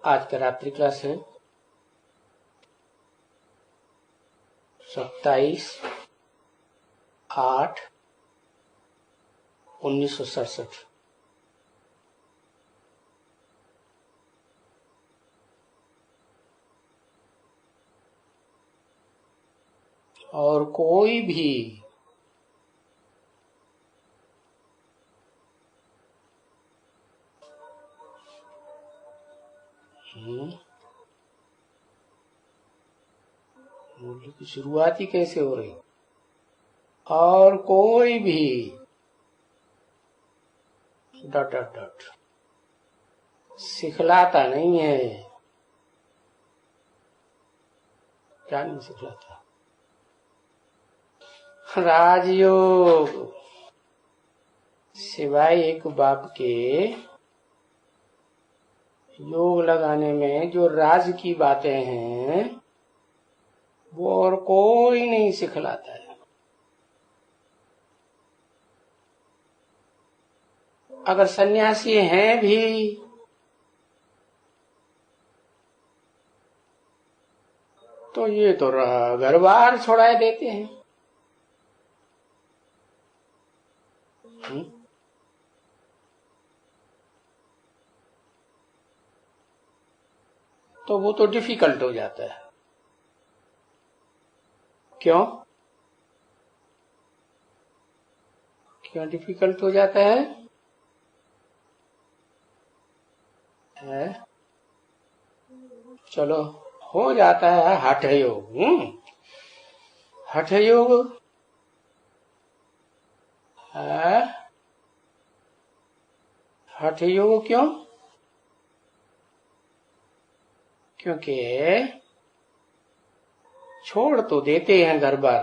आज का रात्रि क्लास है 27/8/1967। और कोई भी मूल्य की शुरुआत ही कैसे हो रही, और कोई भी डॉट डॉट डॉट सिखलाता नहीं है। क्या नहीं सिखलाता? राजयोग सिवाय एक बाप के योग लगाने में जो राज की बातें हैं वो और कोई नहीं सिखलाता है। अगर सन्यासी हैं भी तो ये तो घर बार छोड़ा देते हैं। तो वो तो डिफिकल्ट हो जाता है। क्यों क्यों डिफिकल्ट हो जाता है? चलो हो जाता है हठ योग। हठ योग हठ योग क्यों? क्योंकि छोड़ तो देते हैं घर बार,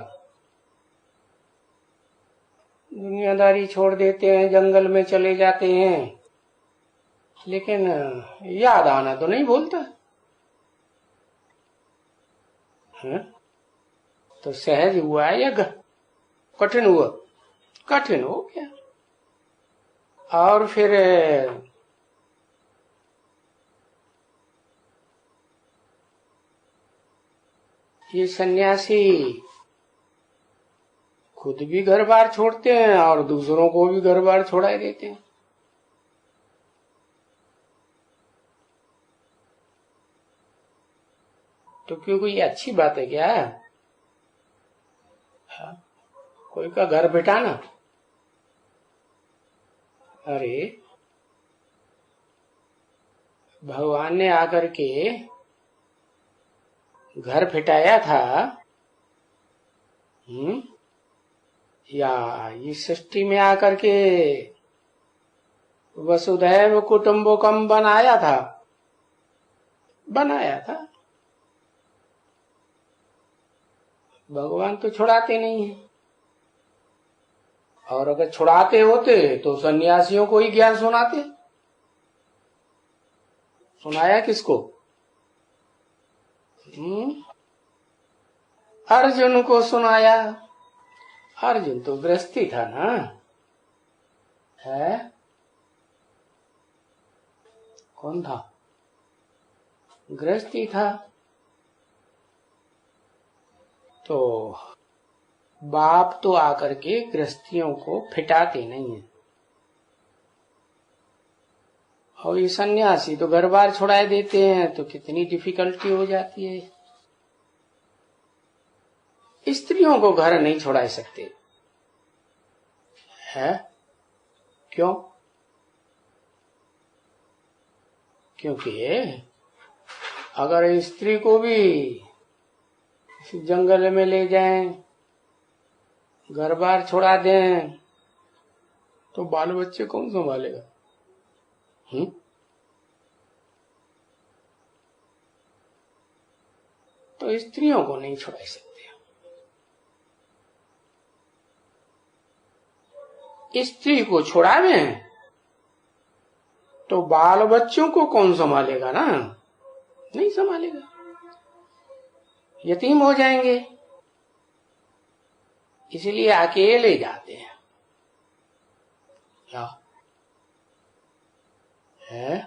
दुनियादारी छोड़ देते हैं, जंगल में चले जाते हैं, लेकिन याद आना तो नहीं बोलता है? तो सहज हुआ है या कठिन हुआ? कठिन हो गया। और फिर ये सन्यासी खुद भी घर बार छोड़ते हैं और दूसरों को भी घर बार छोड़ा देते हैं। तो क्यों कोई अच्छी बात है क्या? कोई का घर बिठाना? अरे भगवान ने आकर के घर फिटाया था या इस सृष्टि में आकर के वसुधैव कुटुंबकम बनाया था? भगवान तो छुड़ाते नहीं है। और अगर छुड़ाते होते तो सन्यासियों को ही ज्ञान सुनाते। सुनाया किसको? अर्जुन को सुनाया। अर्जुन तो गृहस्थी था ना, है? कौन था? गृहस्थी था। तो बाप तो आकर के गृहस्थियों को फिटाते नहीं है, और ये सन्यासी तो घर बार छुड़ा देते हैं, तो कितनी डिफिकल्टी हो जाती है। स्त्रियों को घर नहीं छुड़ा सकते है? क्यों? क्योंकि अगर स्त्री को भी जंगल में ले जाएं, घर बार छोड़ा दें, तो बाल बच्चे कौन संभालेगा? तो स्त्रियों को नहीं छुड़ा सकते। स्त्री को छुड़ावे तो बाल बच्चों को कौन संभालेगा? ना, नहीं संभालेगा, यतीम हो जाएंगे। इसलिए अकेले जाते हैं। क्या है?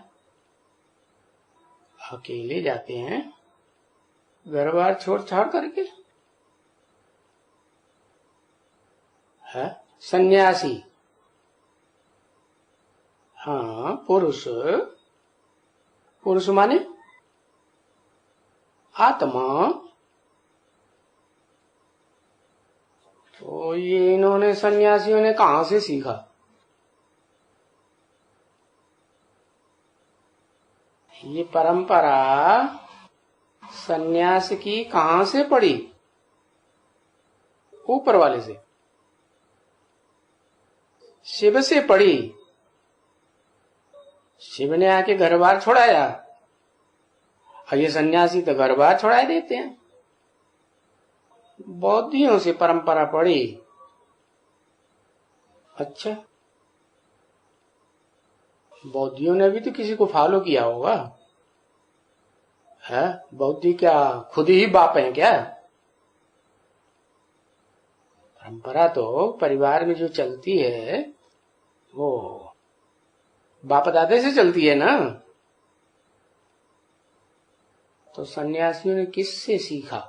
अकेले जाते हैं घर बार छोड़ छाड़ करके। है सन्यासी, हाँ पुरुष, पुरुष माने आत्मा। तो ये इन्होंने सन्यासियों ने कहां से सीखा? ये परंपरा सन्यास की कहां से पड़ी? ऊपर वाले से, शिव से पड़ी। शिव ने आके घर बार छोड़ाया, और ये सन्यासी तो घर बार छोड़ा देते हैं। बौद्धियों से परंपरा पड़ी। अच्छा, बौद्धियों ने भी तो किसी को फॉलो किया होगा। है बौद्धि क्या खुद ही बाप हैं क्या? परंपरा तो परिवार में जो चलती है वो बाप दादे से चलती है ना। तो सन्यासियों ने किससे सीखा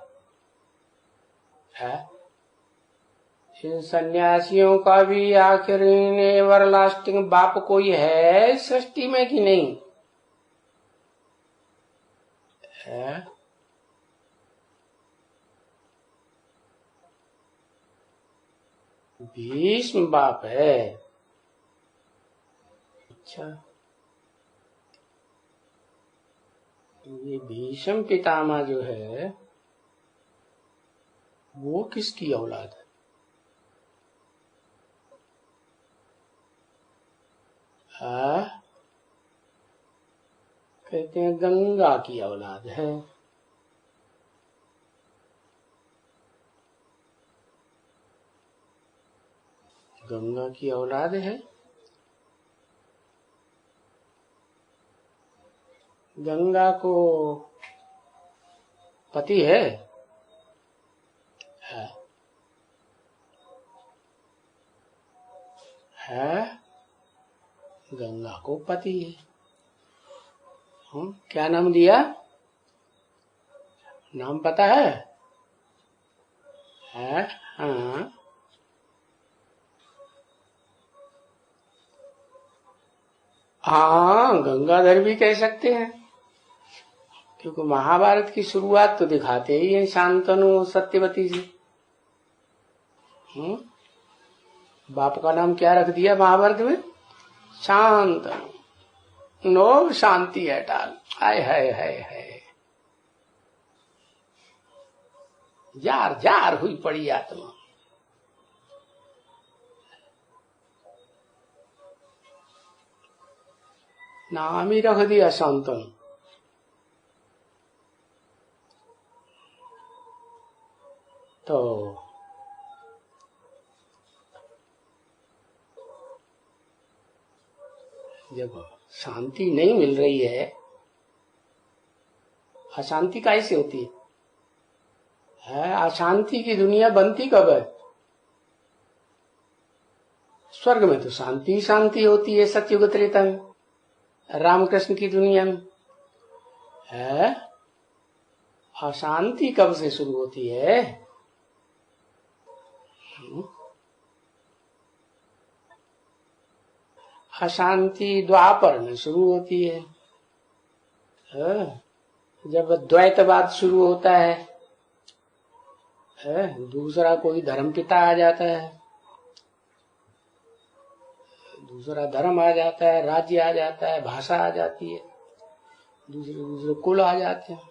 है? इन सन्यासियों का भी आखिर एवरलास्टिंग बाप कोई है सृष्टि में कि नहीं है? भीष्म बाप है। अच्छा, ये भीष्म पितामह जो है वो किसकी औलाद है? कहते हैं गंगा की औलाद है। गंगा की औलाद है। गंगा को पति है? है गंगा को पति है। क्या नाम दिया? नाम पता है? हाँ, हाँ गंगाधर भी कह सकते हैं, क्योंकि महाभारत की शुरुआत तो दिखाते ही है शांतनु सत्यवती से। बाप का नाम क्या रख दिया महाभारत में? शांतनु। नो शांति है टाल। हाय हाय हाय हाय, जार जार हुई पड़ी आत्मा। नाम ही रख दिया शांतनु। तो जब शांति नहीं मिल रही है, अशांति कैसे होती है? अशांति की दुनिया बनती कब है? स्वर्ग में तो शांति शांति होती है सतयुग त्रेता में, रामकृष्ण की दुनिया में है। अशांति कब से शुरू होती है? अशांति द्वापर में शुरू होती है। जब द्वैतवाद शुरू होता है, दूसरा कोई धर्म पिता आ जाता है, दूसरा धर्म आ जाता है, राज्य आ जाता है, भाषा आ जाती है, दूसरे दूसरे कुल आ जाते हैं,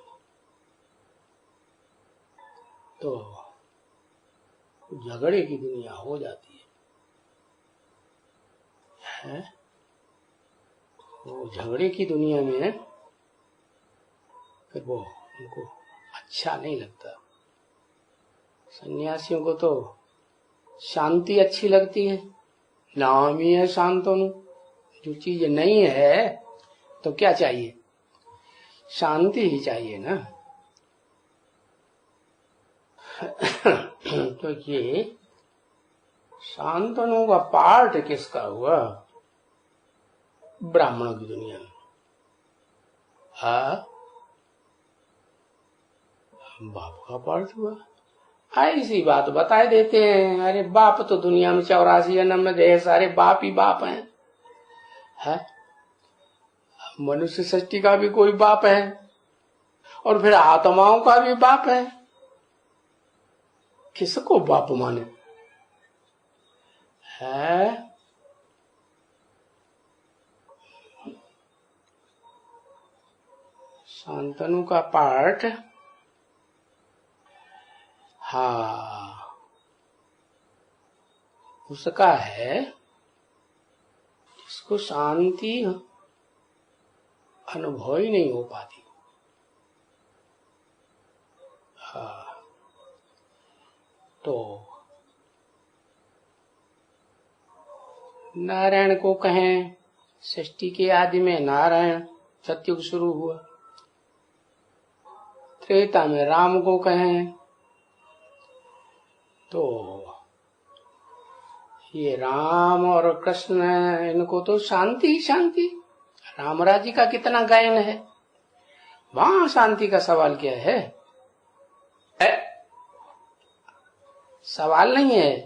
तो झगड़े की दुनिया हो जाती है। वो झगड़े की दुनिया में फिर वो उनको अच्छा नहीं लगता। सन्यासियों को तो शांति अच्छी लगती है, नाम ही है शांतनु। जो चीज नहीं है तो क्या चाहिए? शांति ही चाहिए ना। तो ये शांतनु का पार्ट किसका हुआ? ब्राह्मणों की दुनिया में। बाप का पार्ट हुआ। ऐसी बात बताए देते हैं। अरे बाप तो दुनिया में 84 जन्म में ढेर सारे बाप ही बाप हैं। है? मनुष्य सृष्टि का भी कोई बाप है और फिर आत्माओं का भी बाप है। किसको बाप माने? है? शांतनु का पार्ट, हाँ, उसका है जिसको शांति अनुभव ही नहीं हो पाती। हाँ, तो नारायण को कहें, सृष्टि के आदि में नारायण सतयुग शुरू हुआ। त्रेता में राम को कहें तो ये राम और कृष्ण, इनको तो शांति ही शांति। राम राज्य का कितना गायन है, वहां शांति का सवाल क्या है? सवाल नहीं है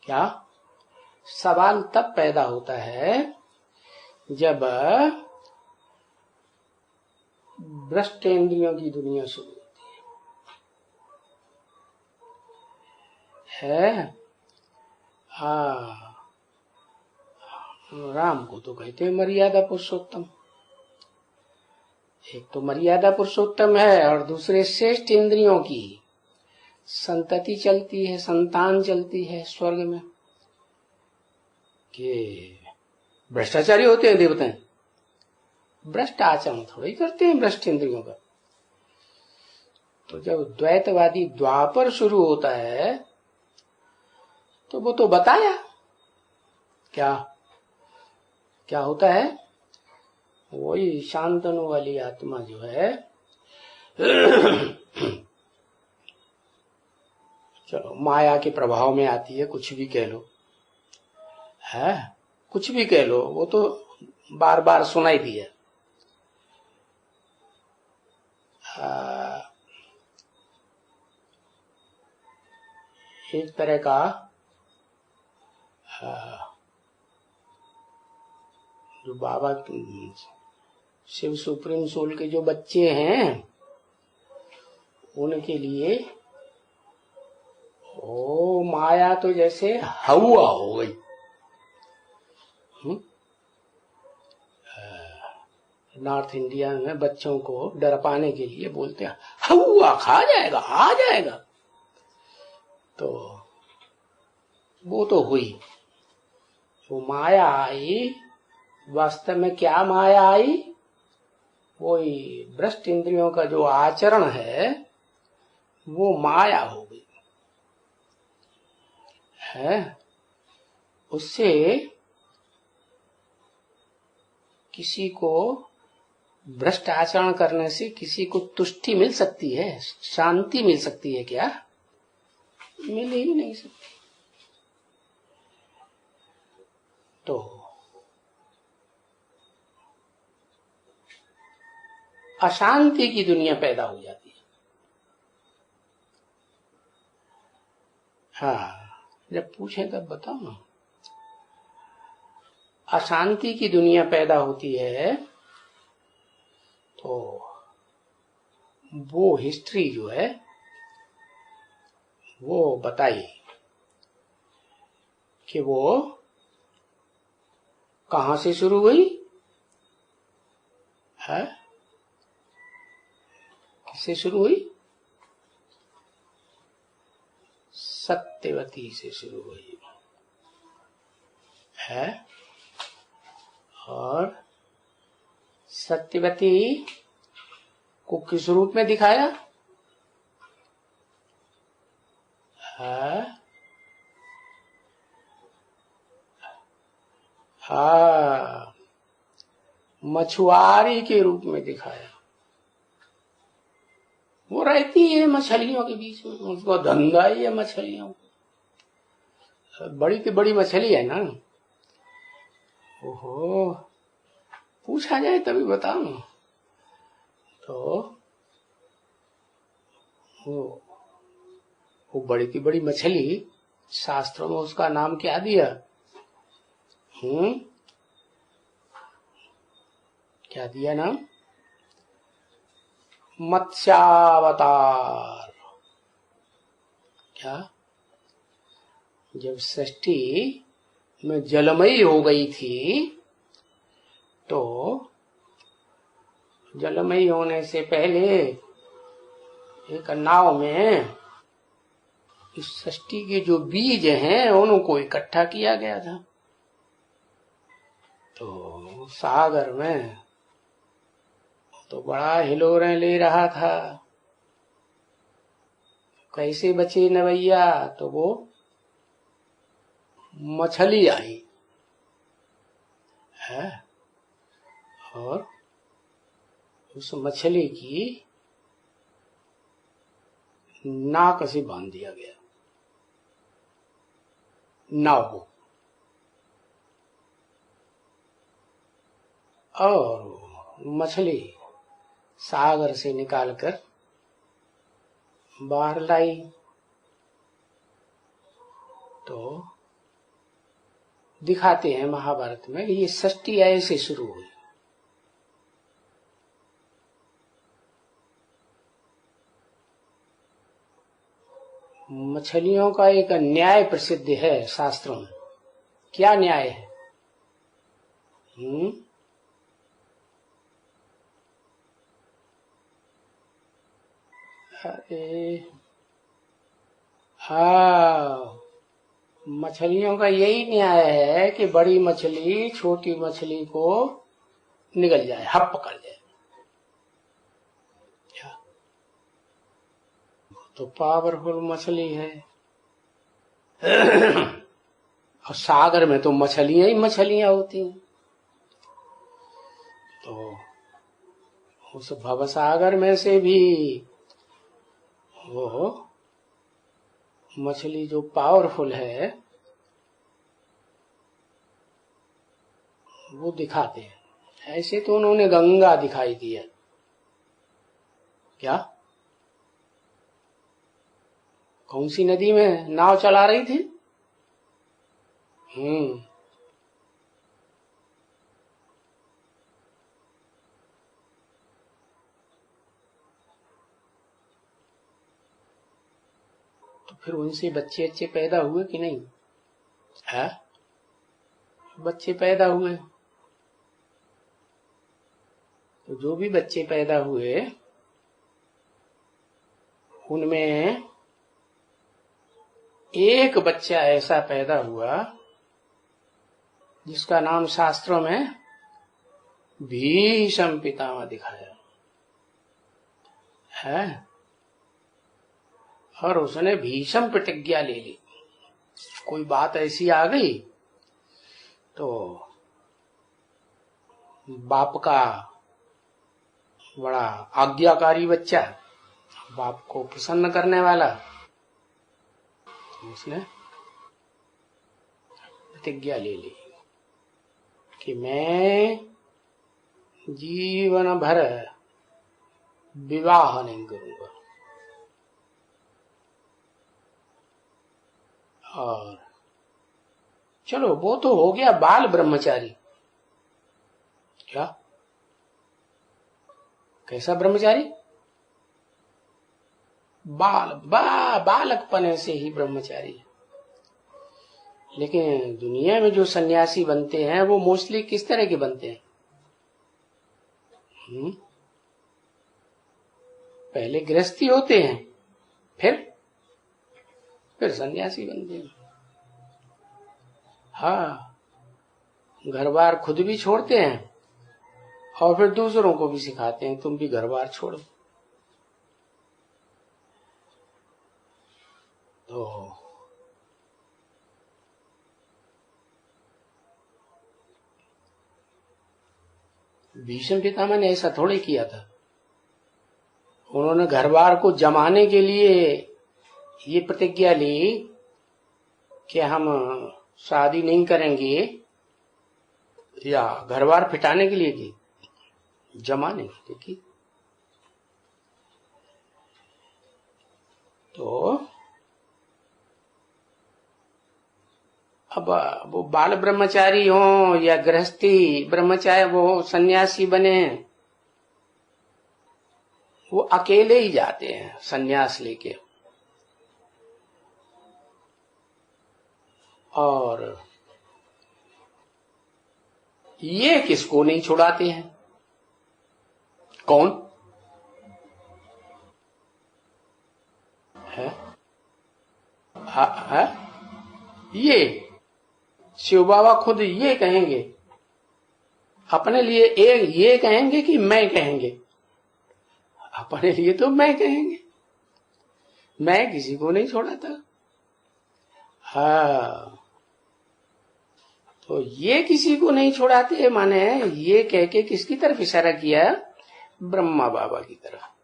क्या? सवाल तब पैदा होता है जब भ्रष्ट इंद्रियों की दुनिया शुरू होती है। राम को तो कहते हैं मर्यादा पुरुषोत्तम। एक तो मर्यादा पुरुषोत्तम है और दूसरे श्रेष्ठ इंद्रियों की संतति चलती है, संतान चलती है स्वर्ग में। कि भ्रष्टाचारी होते हैं देवता, भ्रष्ट आचरण थोड़ी करते हैं भ्रष्ट इंद्रियों का। तो जब द्वैतवादी द्वापर शुरू होता है तो वो तो बताया क्या क्या होता है। वही शांतनु वाली आत्मा जो है चलो माया के प्रभाव में आती है, कुछ भी कह लो, है कुछ भी कह लो, वो तो बार बार सुनाई दिया। एक तरह का जो बाबा शिव सुप्रीम सोल के जो बच्चे हैं उनके लिए ओ माया तो जैसे हवा हो गई। नॉर्थ इंडिया में बच्चों को डरपाने के लिए बोलते हैं हवा खा जाएगा, आ जाएगा। तो वो तो हुई, वो माया आई। वास्तव में क्या माया आई? वही भ्रष्ट इंद्रियों का जो आचरण है वो माया हो गई है। उससे किसी को भ्रष्ट आचरण करने से किसी को तुष्टि मिल सकती है, शांति मिल सकती है क्या? मिल ही नहीं सकती। तो अशांति की दुनिया पैदा हो जाती है। हाँ, जब पूछे तब बताओ ना। अशांति की दुनिया पैदा होती है तो वो हिस्ट्री जो है वो बताई कि वो कहां से शुरू हुई है, किससे शुरू हुई? सत्यवती से शुरू हुई है। और सत्यवती को किस रूप में दिखाया है? हाँ, मछुआरी के रूप में दिखाया। वो रहती है मछलियों के बीच में, उसको धंधा ही है मछलियों। बड़ी की बड़ी मछली है ना। ओहो, पूछा जाए तभी बताओ। तो वो वो बड़ी की बड़ी मछली, शास्त्रों में उसका नाम क्या दिया? क्या दिया नाम? मत्स्यावतार। क्या? जब सृष्टि में जलमयी हो गई थी तो जलमयी होने से पहले एक नाव में इस सृष्टि के जो बीज हैं उनको इकट्ठा किया गया था। तो सागर में तो बड़ा हिलोरें ले रहा था, कैसे बचे नवैया? तो वो मछली आई है और उस मछली की नाक से बांध दिया गया नाव को, और मछली सागर से निकालकर बाहर लाई। तो दिखाते हैं महाभारत में, ये सृष्टि ऐसे शुरू हुई। मछलियों का एक न्याय प्रसिद्ध है शास्त्रों में। क्या न्याय है? अरे हाँ, मछलियों का यही न्याय है कि बड़ी मछली छोटी मछली को निगल जाए, हप पकड़ जाए। तो पावरफुल मछली है। और सागर में तो मछलियां ही मछलियां होती हैं। तो उस भवसागर में से भी वो मछली जो पावरफुल है वो दिखाते हैं। ऐसे तो उन्होंने गंगा दिखाई दिया। क्या? कौन सी नदी में नाव चला रही थी? तो फिर उनसे बच्चे पैदा हुए कि नहीं? है? बच्चे पैदा हुए। तो जो भी बच्चे पैदा हुए उनमें एक बच्चा ऐसा पैदा हुआ जिसका नाम शास्त्रों में भीष्म पितामह दिखाया है। और उसने भीष्म प्रतिज्ञा ले ली। कोई बात ऐसी आ गई तो बाप का बड़ा आज्ञाकारी बच्चा, बाप को प्रसन्न करने वाला, तो उसने प्रतिज्ञा ले ली कि मैं जीवन भर विवाह नहीं करूंगा। और चलो वो तो हो गया बाल ब्रह्मचारी। क्या? कैसा ब्रह्मचारी? बालकपने से ही ब्रह्मचारी है। लेकिन दुनिया में जो सन्यासी बनते हैं वो मोस्टली किस तरह के बनते हैं? पहले गृहस्थी होते हैं, फिर सन्यासी बनते हैं। हाँ, घर बार खुद भी छोड़ते हैं और फिर दूसरों को भी सिखाते हैं तुम भी घर बार छोड़ो। तो भीष्म पितामह ने ऐसा थोड़े किया था। उन्होंने घर बार को जमाने के लिए ये प्रतिज्ञा ली कि हम शादी नहीं करेंगे, या घर बार फिटाने के लिए की? जमाने के लिए की। तो अब वो बाल ब्रह्मचारी हो या गृहस्थी ब्रह्मचारी, वो सन्यासी बने, वो अकेले ही जाते हैं सन्यास लेके। और ये किसको नहीं छुड़ाते हैं? कौन है? है ये शिव बाबा खुद ये कहेंगे अपने लिए। एक ये कहेंगे कि मैं कहेंगे? अपने लिए तो मैं कहेंगे, मैं किसी को नहीं छोड़ाता। हाँ, तो ये किसी को नहीं छोड़ाते माने ये कह के किसकी तरफ इशारा किया? ब्रह्मा बाबा की तरफ।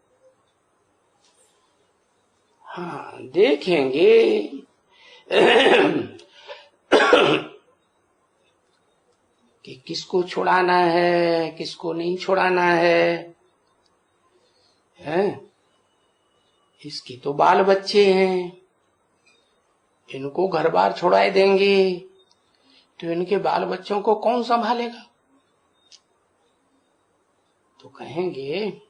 हाँ, देखेंगे कि किसको छुड़ाना है, किसको नहीं छुड़ाना है। इसकी तो बाल बच्चे हैं, इनको घर बार छुड़ाए देंगे तो इनके बाल बच्चों को कौन संभालेगा? तो कहेंगे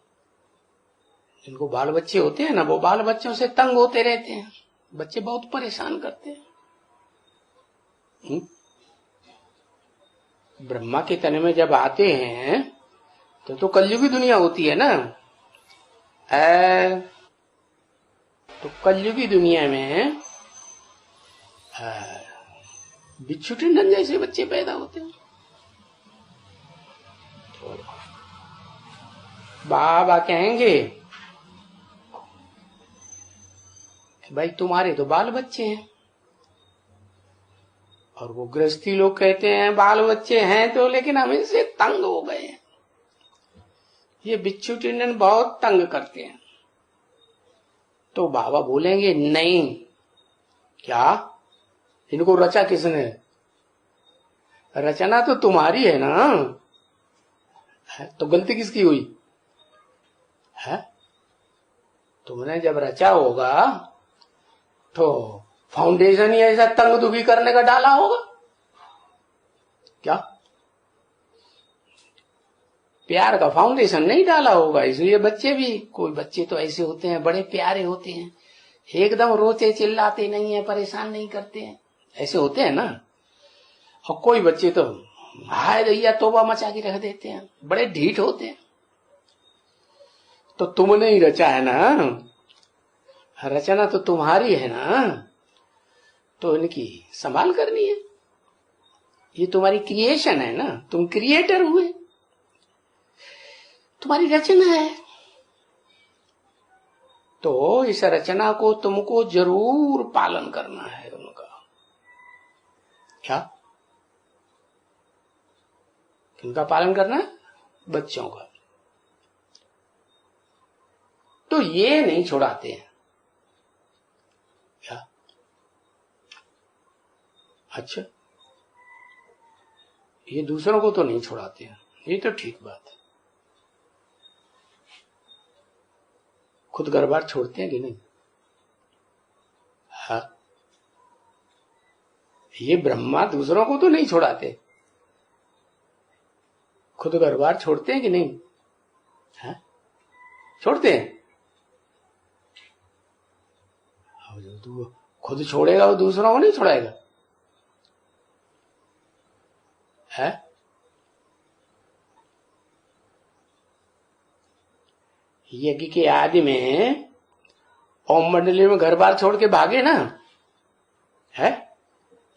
इनको बाल बच्चे होते हैं ना, वो बाल बच्चों से तंग होते रहते हैं, बच्चे बहुत परेशान करते हैं। ब्रह्मा के तन में जब आते हैं तो कलयुगी दुनिया होती है ना। तो कलयुगी दुनिया में बिच्छू टिंडन जैसे बच्चे पैदा होते हैं। तो बाबा कहेंगे भाई तुम्हारे तो बाल बच्चे हैं, और वो गृहस्थी लोग कहते हैं बाल बच्चे हैं तो लेकिन हम इनसे तंग हो गए हैं, ये बिच्छू टिंडन बहुत तंग करते हैं। तो बाबा बोलेंगे नहीं, क्या इनको रचा किसने? रचना तो तुम्हारी है ना, तो गलती किसकी हुई है? तुमने जब रचा होगा तो फाउंडेशन ही ऐसा तंग दुखी करने का डाला होगा क्या? प्यार का फाउंडेशन नहीं डाला होगा, इसलिए बच्चे भी, कोई बच्चे तो ऐसे होते हैं बड़े प्यारे होते हैं, एकदम रोते चिल्लाते नहीं है, परेशान नहीं करते हैं, ऐसे होते हैं ना। और कोई बच्चे तो हाय दैया तोबा मचा के रख देते हैं, बड़े ढीठ होते हैं। तो तुमने ही रचा है ना, रचना तो तुम्हारी है ना, तो इनकी संभाल करनी है। ये तुम्हारी क्रिएशन है ना, तुम क्रिएटर हुए, तुम्हारी रचना है। तो इस रचना को तुमको जरूर पालन करना है उनका। क्या? किनका पालन करना है? बच्चों का। तो ये नहीं छुड़ाते हैं क्या? अच्छा, ये दूसरों को तो नहीं छुड़ाते हैं, ये तो ठीक बात है। खुद घर बार छोड़ते हैं कि नहीं? हाँ, ये ब्रह्मा दूसरों को तो नहीं छोड़ाते, खुद घर बार छोड़ते हैं कि नहीं? हाँ, छोड़ते हैं। जो तू खुद छोड़ेगा वो दूसरों को नहीं छोड़ाएगा है? यज्ञ के आदि में ओम मंडली में घर बार छोड़ के भागे ना, है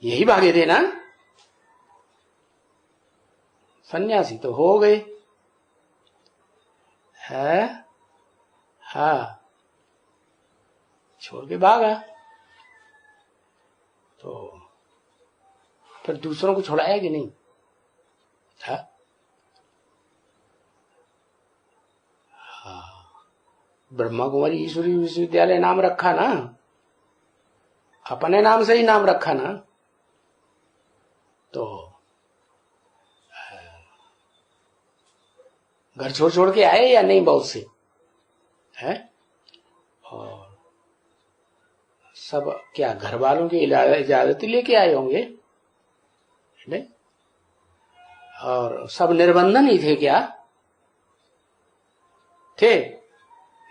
यही भागे थे ना। सन्यासी तो हो गए है, हाँ, छोड़ के भागा। तो फिर दूसरों को छोड़ाया कि नहीं? हाँ, ब्रह्मा कुमारी ईश्वरी विश्वविद्यालय नाम रखा ना, अपने नाम से ही नाम रखा ना। तो घर छोड़ छोड़ के आए या नहीं बहुत से है। और सब क्या घर वालों की इजाजत लेके आए होंगे? नहीं। और सब निर्बंधन ही थे क्या? थे?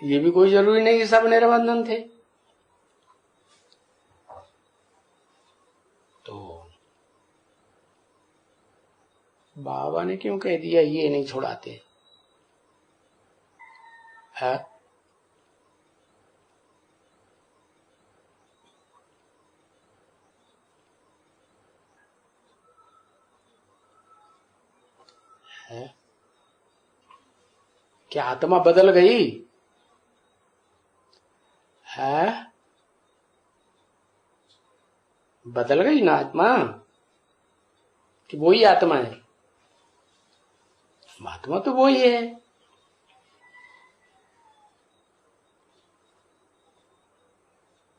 ये भी कोई जरूरी नहीं कि सब निर्बंधन थे। तो बाबा ने क्यों कह दिया ये नहीं छुड़ाते? है? है? क्या आत्मा बदल गई है? बदल गई ना आत्मा, कि वही आत्मा है? आत्मा तो वही है।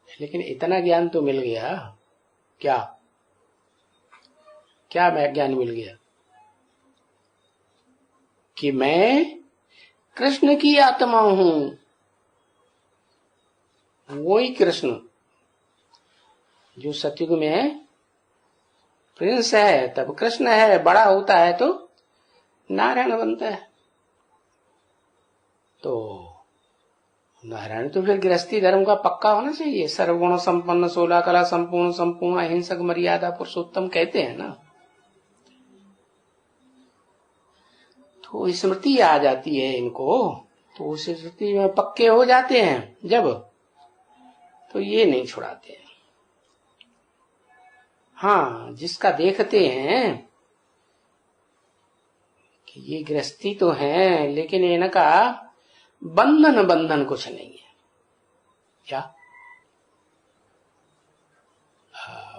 लेकिन इतना ज्ञान तो मिल गया। क्या क्या मैं ज्ञान मिल गया? कि मैं कृष्ण की आत्मा हूं। वही कृष्ण जो सतयुग में प्रिंस है, तब कृष्ण है, बड़ा होता है तो नारायण बनता है। तो नारायण तो फिर गृहस्थी धर्म का पक्का होना चाहिए। सर्वगुण संपन्न, 16 कला संपूर्ण, संपूर्ण अहिंसक, मर्यादा पुरुषोत्तम कहते हैं ना। तो स्मृति आ जाती है इनको, तो उस स्मृति में पक्के हो जाते हैं जब, तो ये नहीं छुड़ाते हैं। हाँ, जिसका देखते हैं कि ये गृहस्थी तो है लेकिन इनका बंधन बंधन कुछ नहीं है। क्या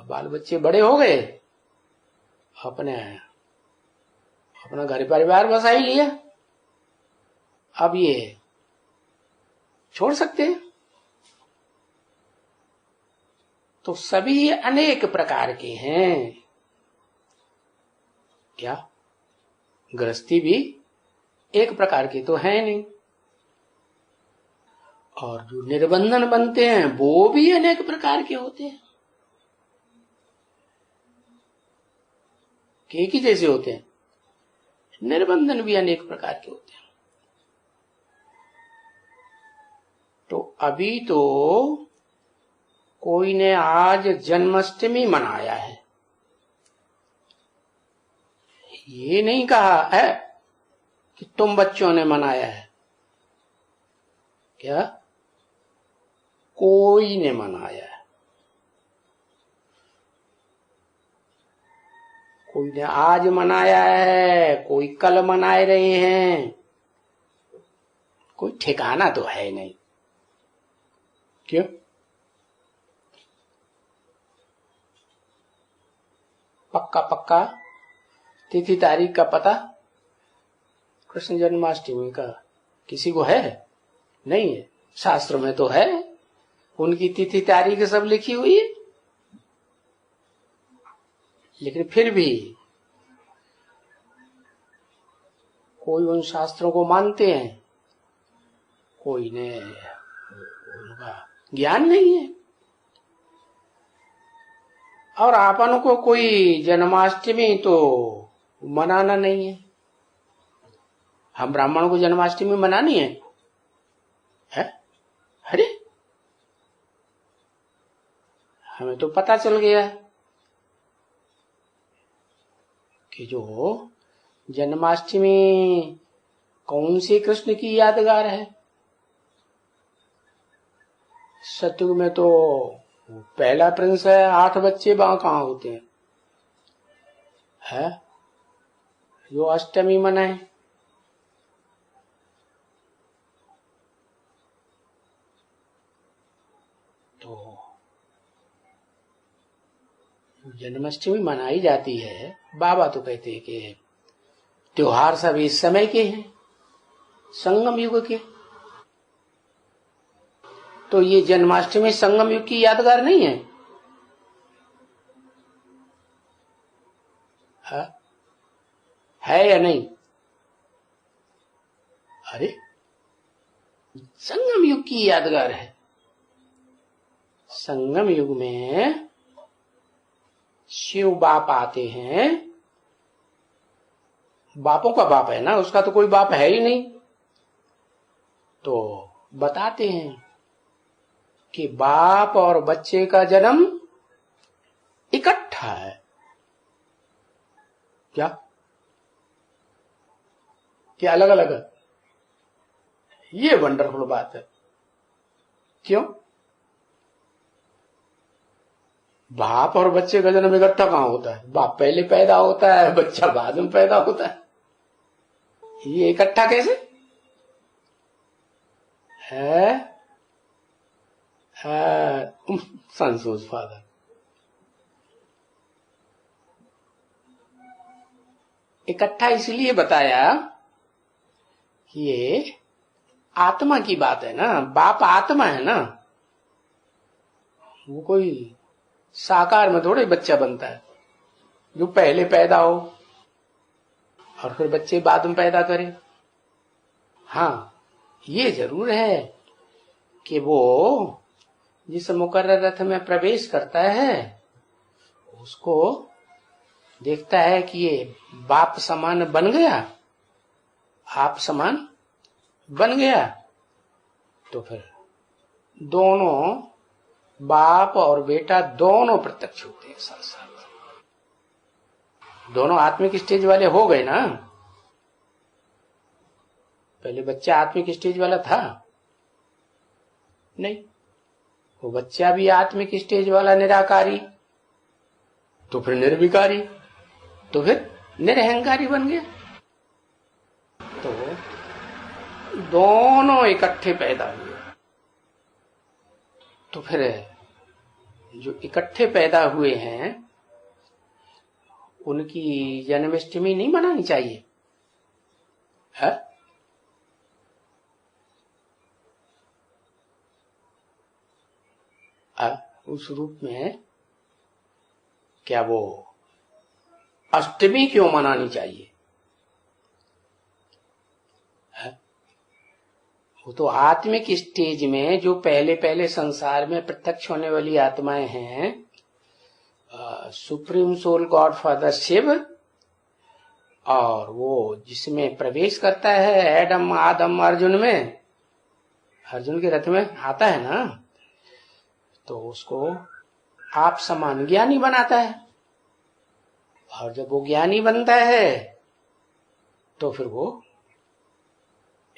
बाल बच्चे बड़े हो गए, अपने अपना घर परिवार बसा ही लिया, अब ये छोड़ सकते हैं? तो सभी अनेक प्रकार के हैं। क्या गृहस्थी भी एक प्रकार की तो है नहीं, और जो निर्बंधन बनते हैं वो भी अनेक प्रकार के होते हैं। एक ही जैसे होते हैं? निर्बंधन भी अनेक प्रकार के होते हैं। तो अभी तो कोई ने आज जन्माष्टमी मनाया है, ये नहीं कहा है कि तुम बच्चों ने मनाया है। क्या कोई ने मनाया है? कोई ने आज मनाया है, कोई कल मनाए रहे हैं, कोई ठिकाना तो है नहीं। क्यों? पक्का पक्का तिथि तारीख का पता कृष्ण जन्माष्टमी का किसी को है? नहीं है। शास्त्र में तो है, उनकी तिथि तारीख सब लिखी हुई है, लेकिन फिर भी कोई उन शास्त्रों को मानते हैं, कोई ने उनका ज्ञान नहीं है। और आपन को कोई जन्माष्टमी तो मनाना नहीं है। हम ब्राह्मणों को जन्माष्टमी मनानी है? अरे हमें तो पता चल गया कि जो जन्माष्टमी कौन से कृष्ण की यादगार है। सतयुग में तो पहला प्रिंस है, 8 बच्चे वहां कहाँ होते हैं? है जो अष्टमी मनाए। तो जन्माष्टमी मनाई जाती है, बाबा तो कहते हैं कि त्योहार सब इस समय के हैं, संगम युग के। तो ये जन्माष्टमी संगम युग की यादगार नहीं है? है या नहीं? अरे संगम युग की यादगार है। संगम युग में शिव बाप आते हैं। बापों का बाप है ना, उसका तो कोई बाप है ही नहीं। तो बताते हैं कि बाप और बच्चे का जन्म इकट्ठा है। क्या अलग अलग है? ये वंडरफुल बात है। क्यों? बाप और बच्चे का जन्म इकट्ठा कहां होता है? बाप पहले पैदा होता है, बच्चा बाद में पैदा होता है। ये इकट्ठा कैसे है? संसोज फादर, इकट्ठा इसलिए बताया कि ये आत्मा की बात है ना। बाप आत्मा है ना, वो कोई साकार में थोड़े बच्चा बनता है जो पहले पैदा हो और फिर बच्चे बाद में पैदा करे। हाँ, ये जरूर है कि वो जिस मुकर्रर रथ में प्रवेश करता है उसको देखता है कि ये बाप समान बन गया, आप समान बन गया, तो फिर दोनों बाप और बेटा दोनों प्रत्यक्ष होते हैं साथ साथ। दोनों आत्मिक स्टेज वाले हो गए ना। पहले बच्चा आत्मिक स्टेज वाला था नहीं, वो बच्चा भी आत्मिक स्टेज वाला निराकारी, तो फिर निर्विकारी, तो फिर निरहंकारी बन गया। तो दोनों इकट्ठे पैदा हुए। तो फिर जो इकट्ठे पैदा हुए हैं उनकी जन्माष्टमी नहीं मनानी चाहिए है? उस रूप में क्या वो अष्टमी क्यों मनानी चाहिए है? वो तो आत्मिक स्टेज में जो पहले पहले संसार में प्रत्यक्ष होने वाली आत्माएं हैं, supreme soul God father Shiv, और वो जिसमें प्रवेश करता है एडम आदम अर्जुन में, अर्जुन के रथ में आता है ना, तो उसको आप समान ज्ञानी बनाता है। और जब वो ज्ञानी बनता है तो फिर वो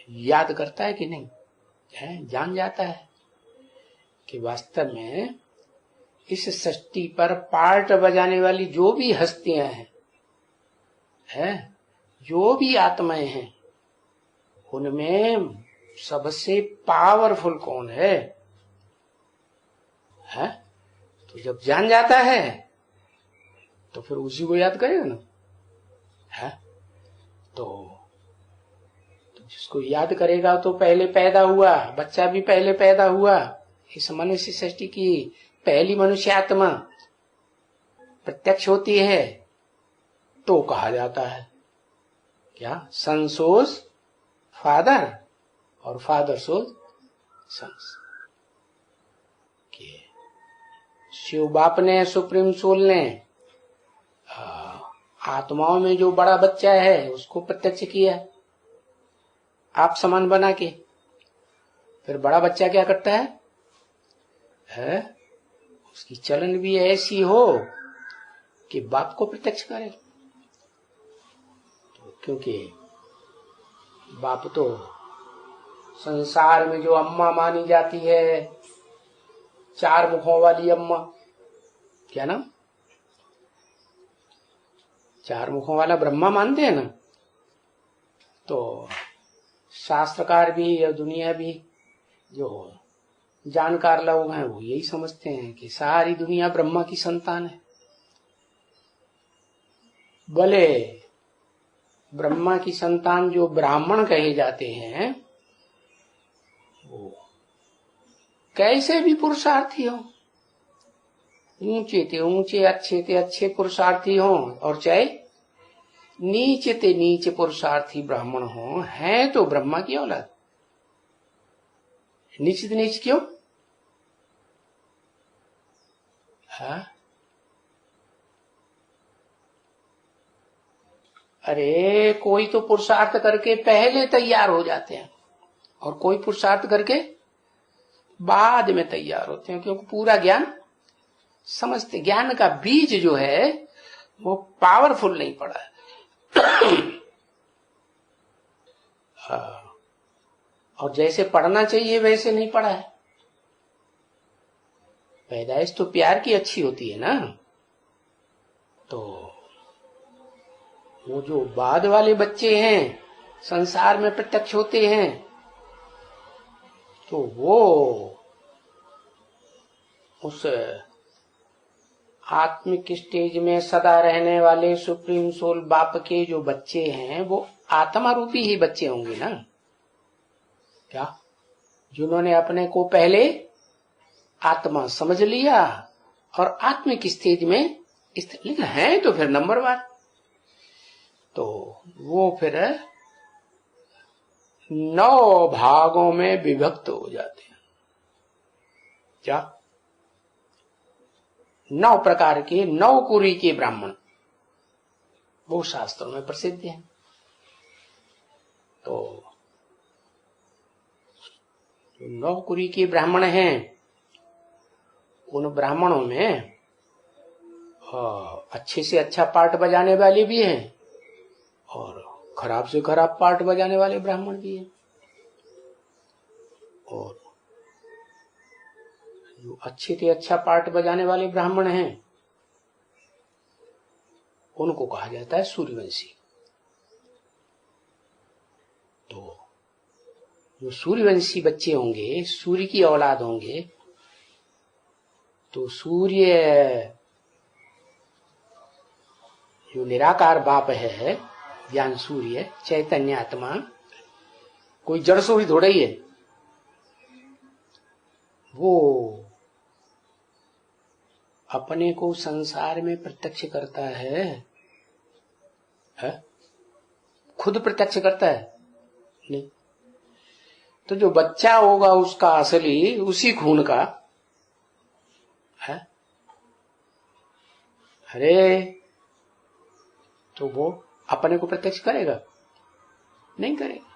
याद करता है कि नहीं है, जान जाता है कि वास्तव में इस सृष्टि पर पार्ट बजाने वाली जो भी हस्तियां हैं, जो भी आत्माएं हैं, उनमें सबसे पावरफुल कौन है? तो जब जान जाता है तो फिर उसी को याद करेगा ना है? तो जिसको याद करेगा तो पहले पैदा हुआ, बच्चा भी पहले पैदा हुआ। इस मनुष्य सृष्टि की पहली मनुष्य आत्मा प्रत्यक्ष होती है तो कहा जाता है क्या? सन सोज फादर और फादर सोज सन्स। शिव बाप ने, सुप्रीम सोल ने आत्माओं में जो बड़ा बच्चा है उसको प्रत्यक्ष किया आप समान बना के। फिर बड़ा बच्चा क्या करता है? उसकी चलन भी ऐसी हो कि बाप को प्रत्यक्ष करे। तो क्योंकि बाप तो संसार में जो अम्मा मानी जाती है, चार मुखों वाली अम्मा, क्या नाम? चार मुखों वाला ब्रह्मा मानते हैं ना। तो शास्त्रकार भी और दुनिया भी जो जानकार लोग हैं वो यही समझते हैं कि सारी दुनिया ब्रह्मा की संतान है। भले ब्रह्मा की संतान जो ब्राह्मण कहे जाते हैं वो कैसे भी पुरुषार्थी हो, ऊंचे थे ऊंचे, अच्छे थे अच्छे पुरुषार्थी हो, और चाहे नीचे ते नीचे पुरुषार्थी ब्राह्मण हो, हैं तो ब्रह्मा की औलाद। नीचे ते नीचे क्यों? हाँ? अरे कोई तो पुरुषार्थ करके पहले तैयार हो जाते हैं और कोई पुरुषार्थ करके बाद में तैयार होते हैं, क्योंकि पूरा ज्ञान समझते, ज्ञान का बीज जो है वो पावरफुल नहीं पड़ा है। और जैसे पढ़ना चाहिए वैसे नहीं पढ़ा है। पैदाइश तो प्यार की अच्छी होती है ना, तो वो जो बाद वाले बच्चे हैं संसार में प्रत्यक्ष होते हैं, तो वो उस आत्मिक स्टेज में सदा रहने वाले सुप्रीम सोल बाप के जो बच्चे हैं वो आत्मा रूपी ही बच्चे होंगे ना, क्या, जिन्होंने अपने को पहले आत्मा समझ लिया और आत्मिक स्टेज में लेकिन है तो फिर नंबरवार, तो वो फिर 9 भागों में विभक्त हो जाते हैं। क्या 9 प्रकार के 9 कुरी के ब्राह्मण वो शास्त्रों में प्रसिद्ध हैं। तो 9 कुरी के ब्राह्मण हैं, उन ब्राह्मणों में अच्छे से अच्छा पार्ट बजाने वाले भी हैं और खराब से खराब पार्ट बजाने वाले ब्राह्मण भी हैं। और जो अच्छे से अच्छा पार्ट बजाने वाले ब्राह्मण हैं उनको कहा जाता है सूर्यवंशी। तो जो सूर्यवंशी बच्चे होंगे, सूर्य की औलाद होंगे, तो सूर्य जो निराकार बाप है, ज्ञान सूर्य चैतन्य आत्मा, कोई जड़ सूर्य थोड़ा ही है, वो अपने को संसार में प्रत्यक्ष करता है, खुद प्रत्यक्ष करता है नहीं। तो जो बच्चा होगा उसका असली उसी खून का है, अरे तो वो अपने को प्रत्यक्ष करेगा नहीं करेगा।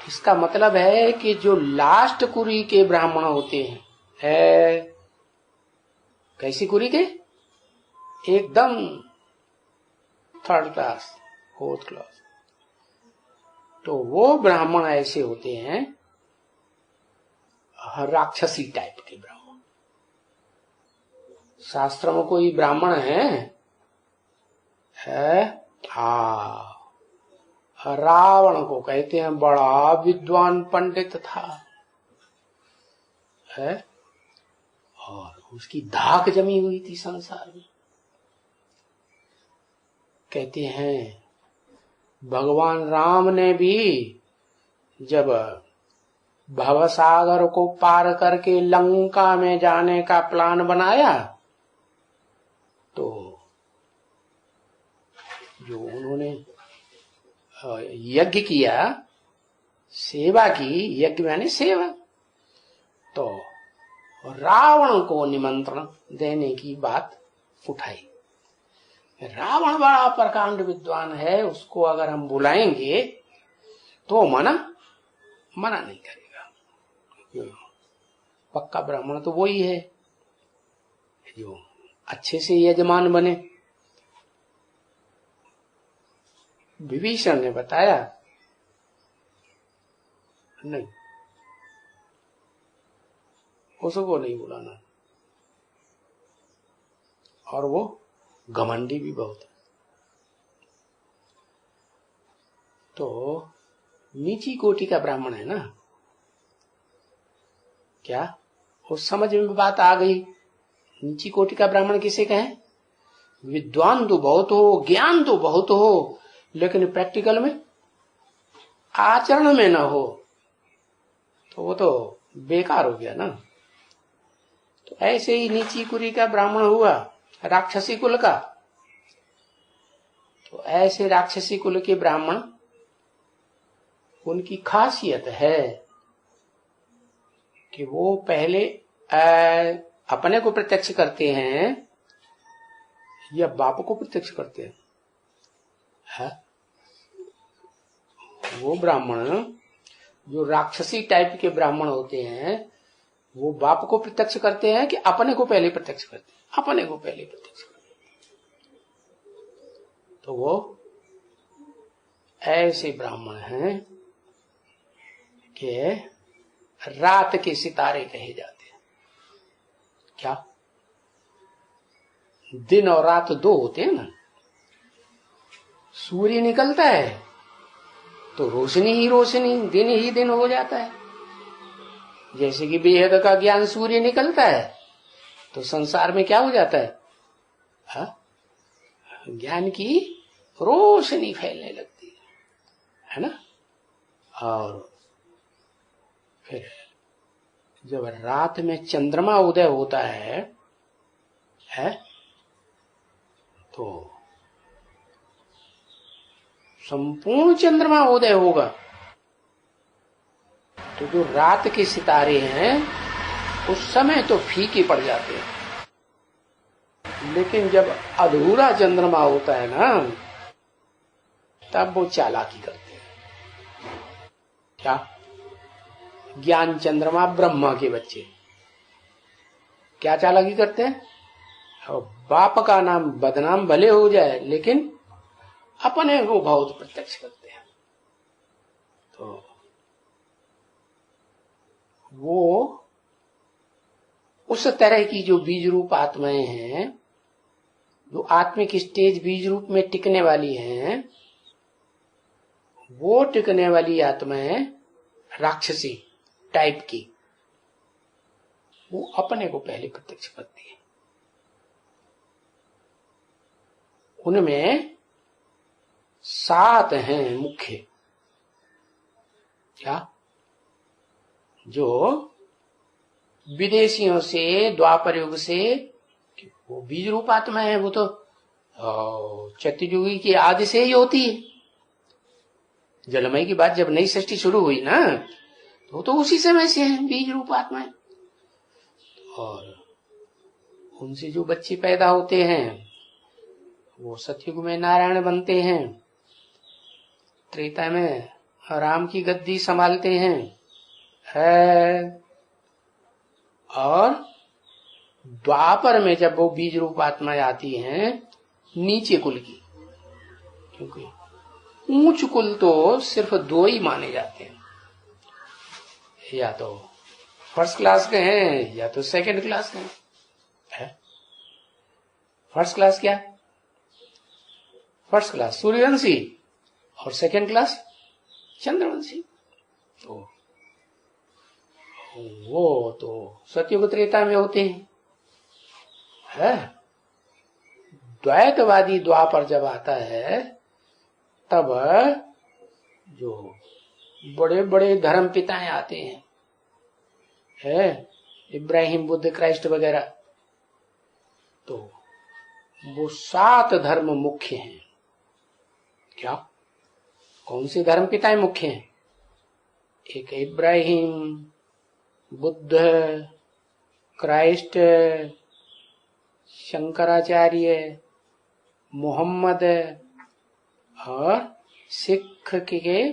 इसका मतलब है कि जो लास्ट कुरी के ब्राह्मण होते हैं, है कैसी कुरी के, एकदम 3rd क्लास 4th क्लास, तो वो ब्राह्मण ऐसे होते हैं राक्षसी टाइप के ब्राह्मण। शास्त्र में कोई ब्राह्मण है रावण को कहते हैं बड़ा विद्वान पंडित था, है, और उसकी धाक जमी हुई थी संसार में। कहते हैं भगवान राम ने भी जब भवसागर को पार करके लंका में जाने का प्लान बनाया, तो जो उन्होंने यज्ञ किया, सेवा की, यज्ञ यानी सेवा, तो रावण को निमंत्रण देने की बात उठाई। रावण बड़ा प्रकांड विद्वान है, उसको अगर हम बुलाएंगे तो मना नहीं करेगा। पक्का ब्राह्मण तो वही है जो अच्छे से यजमान बने। विभीषण ने बताया नहीं, उसको नहीं बुलाना, और वो घमंडी भी बहुत है। तो नीची कोटि का ब्राह्मण है ना, क्या उस समझ में बात आ गई। नीची कोटि का ब्राह्मण किसे कहें? विद्वान तो बहुत हो, ज्ञान तो बहुत हो, लेकिन प्रैक्टिकल में, आचरण में ना हो, तो वो तो बेकार हो गया ना। तो ऐसे ही नीची कुरी का ब्राह्मण हुआ राक्षसी कुल का। तो ऐसे राक्षसी कुल के ब्राह्मण, उनकी खासियत है कि वो पहले अपने को प्रत्यक्ष करते हैं या बाप को प्रत्यक्ष करते हैं? है? वो ब्राह्मण जो राक्षसी टाइप के ब्राह्मण होते हैं वो बाप को प्रत्यक्ष करते हैं कि अपने को पहले प्रत्यक्ष करते हैं? अपने को पहले प्रत्यक्ष करते हैं। तो वो ऐसे ब्राह्मण हैं कि रात के सितारे कहे जाते हैं। क्या? दिन और रात दो होते हैं ना। सूर्य निकलता है तो रोशनी ही रोशनी, दिन ही दिन हो जाता है। जैसे कि बेहद का ज्ञान सूर्य निकलता है तो संसार में क्या हो जाता है? हा? ज्ञान की रोशनी फैलने लगती है ना। और फिर जब रात में चंद्रमा उदय होता है तो संपूर्ण चंद्रमा उदय होगा तो जो रात के सितारे हैं उस समय तो फीके पड़ जाते हैं, लेकिन जब अधूरा चंद्रमा होता है ना तब वो चालाकी करते हैं। क्या? ज्ञान चंद्रमा ब्रह्मा के बच्चे क्या चालाकी करते हैं? और बाप का नाम बदनाम भले हो जाए लेकिन अपने को बहुत प्रत्यक्ष करते हैं। तो वो उस तरह की जो बीज रूप आत्माएं हैं, जो आत्मिक स्टेज बीज रूप में टिकने वाली हैं, वो टिकने वाली आत्माएं राक्षसी टाइप की, वो अपने को पहले प्रत्यक्ष करती है। उनमें 7 हैं मुख्य। क्या? जो विदेशियों से द्वापर युग से वो बीज रूप आत्मा है, वो तो चतुर्युगी की आदि से ही होती है। जलमय की बात जब नई सृष्टि शुरू हुई ना तो उसी समय से है बीज रूप आत्माएं। और उनसे जो बच्चे पैदा होते हैं वो सतयुग में नारायण बनते हैं, त्रेता में राम की गद्दी संभालते हैं और द्वापर में जब वो बीज रूप आत्माएं आती हैं नीचे कुल की, क्योंकि ऊंच कुल तो सिर्फ 2 ही माने जाते हैं, या तो फर्स्ट क्लास के हैं या तो सेकंड क्लास के हैं। फर्स्ट क्लास क्या? फर्स्ट क्लास सूर्यवंशी और सेकंड क्लास चंद्रवंशी। तो वो तो सतयुग त्रेता में होते हैं। द्वैतवादी द्वापर जब आता है तब जो बड़े बड़े धर्म पिताएं आते हैं, इब्राहिम, बुद्ध, क्राइस्ट वगैरह, तो वो 7 धर्म मुख्य हैं। क्या? कौन से धर्म पिताएं मुख्य हैं? एक इब्राहिम, बुद्ध, क्राइस्ट, शंकराचार्य, मोहम्मद और सिख के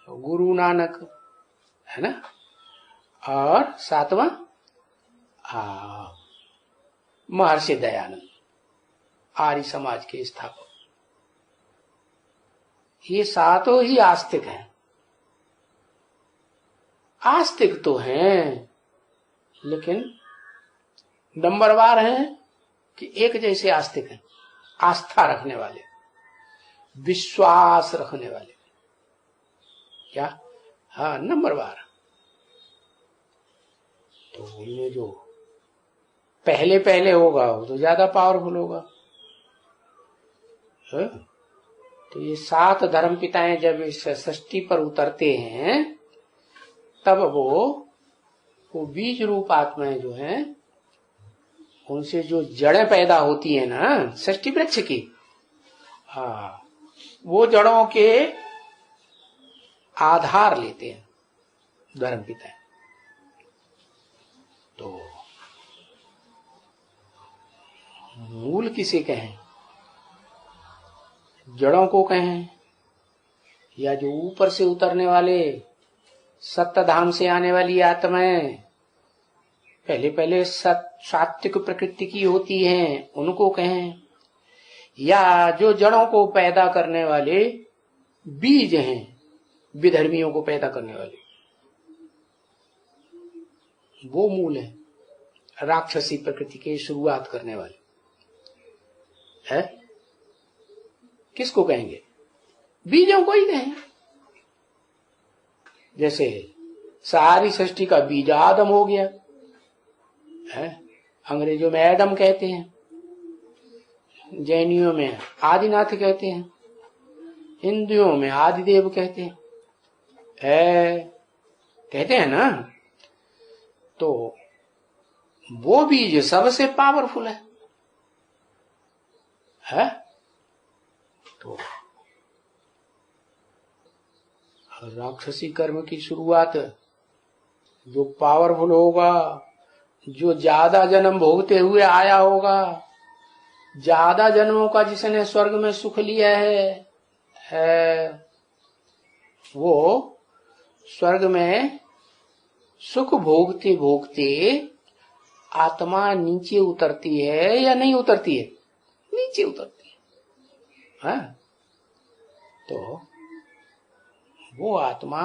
गुरु नानक, है ना। और 7वां महर्षि दयानंद, आर्य समाज के स्थापक। ये 7 ही आस्तिक हैं। आस्तिक तो हैं लेकिन नंबरवार हैं कि एक जैसे आस्तिक हैं, आस्था रखने वाले, विश्वास रखने वाले। क्या? हाँ, नंबरवार। तो उनमें जो पहले पहले होगा वो तो ज्यादा पावरफुल होगा। तो ये 7 धर्म पिताएं जब इस सृष्टि पर उतरते हैं तब वो बीज रूप आत्माएं जो हैं उनसे जो जड़ें पैदा होती है ना सृष्टि वृक्ष की, वो जड़ों के आधार लेते हैं धर्म पिता। तो मूल किसे कहें, जड़ों को कहें, या जो ऊपर से उतरने वाले सत्य धाम से आने वाली आत्माएं पहले पहले सात्विक प्रकृति की होती हैं उनको कहें, या जो जड़ों को पैदा करने वाले बीज हैं, विधर्मियों को पैदा करने वाले, वो मूल है, राक्षसी प्रकृति के शुरुआत करने वाले है। किसको कहेंगे? बीजों को ही कहें। जैसे सारी सृष्टि का बीज आदम हो गया है, अंग्रेजों में एडम कहते हैं, जैनियों में आदिनाथ कहते हैं, हिंदुओं में आदिदेव कहते हैं, कहते हैं ना। तो वो बीज सबसे पावरफुल है? तो राक्षसी कर्म की शुरुआत जो पावरफुल होगा, जो ज्यादा जन्म भोगते हुए आया होगा, ज्यादा जन्मों का जिसने स्वर्ग में सुख लिया है, वो स्वर्ग में सुख भोगते भोगते आत्मा नीचे उतरती है या नहीं उतरती है? नीचे उतरती है। तो वो आत्मा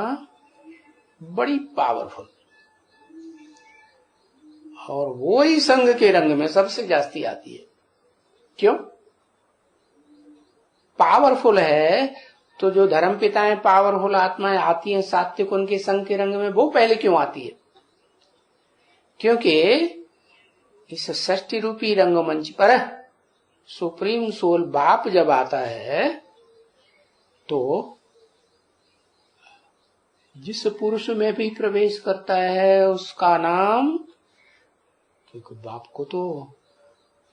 बड़ी पावरफुल, और वो ही संग के रंग में सबसे जास्ती आती है। क्यों? पावरफुल है तो जो धर्म पिताएं पावरफुल आत्माएं आती हैं सात्विक उनके संग के रंग में, वो पहले क्यों आती है? क्योंकि इस सृष्टि रूपी रंगमंच पर सुप्रीम सोल बाप जब आता है तो जिस पुरुष में भी प्रवेश करता है उसका नाम, क्योंकि बाप को तो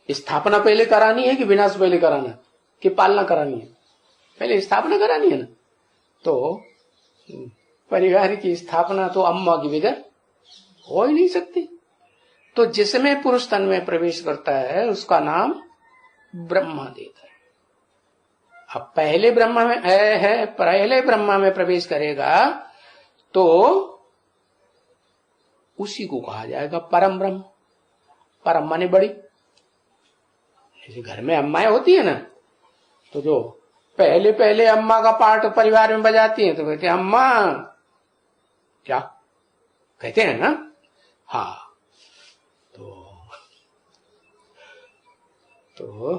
स्थापना पहले करानी है कि विनाश पहले कराना, कि पालना करानी है? पहले स्थापना करानी है ना। तो परिवार की स्थापना तो अम्मा की बगैर हो ही नहीं सकती। तो जिसमें पुरुष तन में प्रवेश करता है उसका नाम ब्रह्मा देता है। अब पहले ब्रह्मा में पहले ब्रह्मा में प्रवेश करेगा तो उसी को कहा जाएगा परम ब्रह्म। परम माने बड़ी। जैसे घर में अम्माएं होती है ना, तो जो पहले पहले अम्मा का पार्ट परिवार में बजाती हैं तो कहते हैं अम्मा, क्या कहते हैं ना। हाँ, तो वो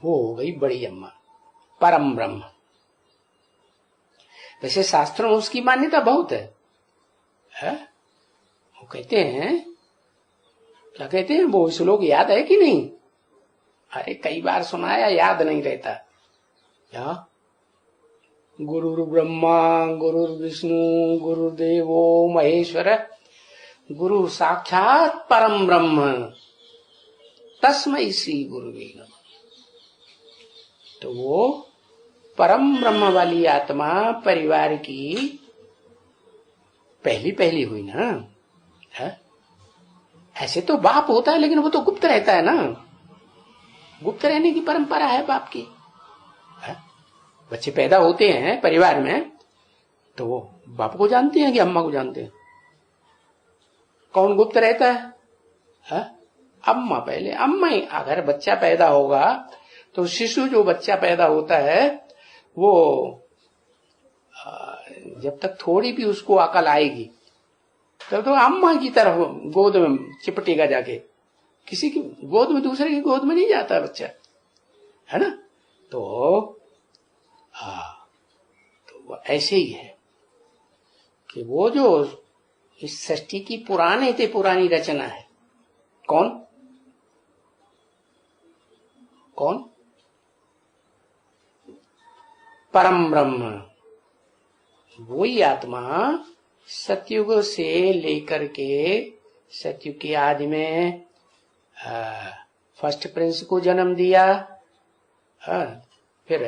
हो गई बड़ी अम्मा, परम ब्रह्म। वैसे शास्त्रों में उसकी मान्यता बहुत है? वो कहते हैं, क्या कहते हैं वो श्लोक याद है कि नहीं? अरे कई बार सुनाया, याद नहीं रहता। क्या? गुरुर् ब्रह्मा गुरुर्विष्णु गुरुर्देवो महेश्वर गुरु साक्षात परम ब्रह्म तस्मै श्री गुरुवे नमः। तो वो परम ब्रह्म वाली आत्मा परिवार की पहली पहली हुई ना। है? ऐसे तो बाप होता है लेकिन वो तो गुप्त रहता है ना। गुप्त रहने की परंपरा है बाप की। है? बच्चे पैदा होते हैं परिवार में तो वो बाप को जानते हैं कि अम्मा को जानते हैं? कौन गुप्त रहता है? अम्मा पहले। अम्मा ही। अगर बच्चा पैदा होगा तो शिशु जो बच्चा पैदा होता है वो जब तक थोड़ी भी उसको अकल आएगी तब तो अम्मा की तरफ गोद में चिपटेगा जाके। किसी की गोद में, दूसरे की गोद में नहीं जाता बच्चा, है ना। तो तो ऐसे ही है कि वो जो इस सृष्टि की पुराने से पुरानी रचना है। कौन कौन? परम ब्रह्म। वही आत्मा सतयुग से लेकर के सतयुग की आदि में फर्स्ट प्रिंस को जन्म दिया। फिर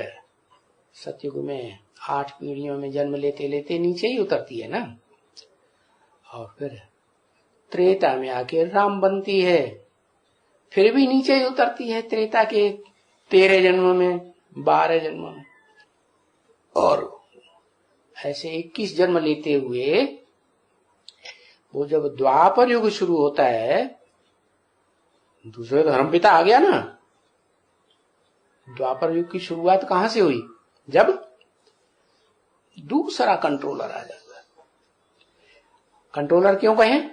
सतयुग में 8 पीढ़ियों में जन्म लेते लेते नीचे ही उतरती है ना। और फिर त्रेता में आके राम बनती है। फिर भी नीचे ही उतरती है त्रेता के 13 जन्म में, 12 जन्म में, और ऐसे 21 जन्म लेते हुए वो जब द्वापर युग शुरू होता है, दूसरे धर्मपिता आ गया ना। द्वापर युग की शुरुआत कहां से हुई? जब दूसरा कंट्रोलर आ जाता है। कंट्रोलर क्यों कहें?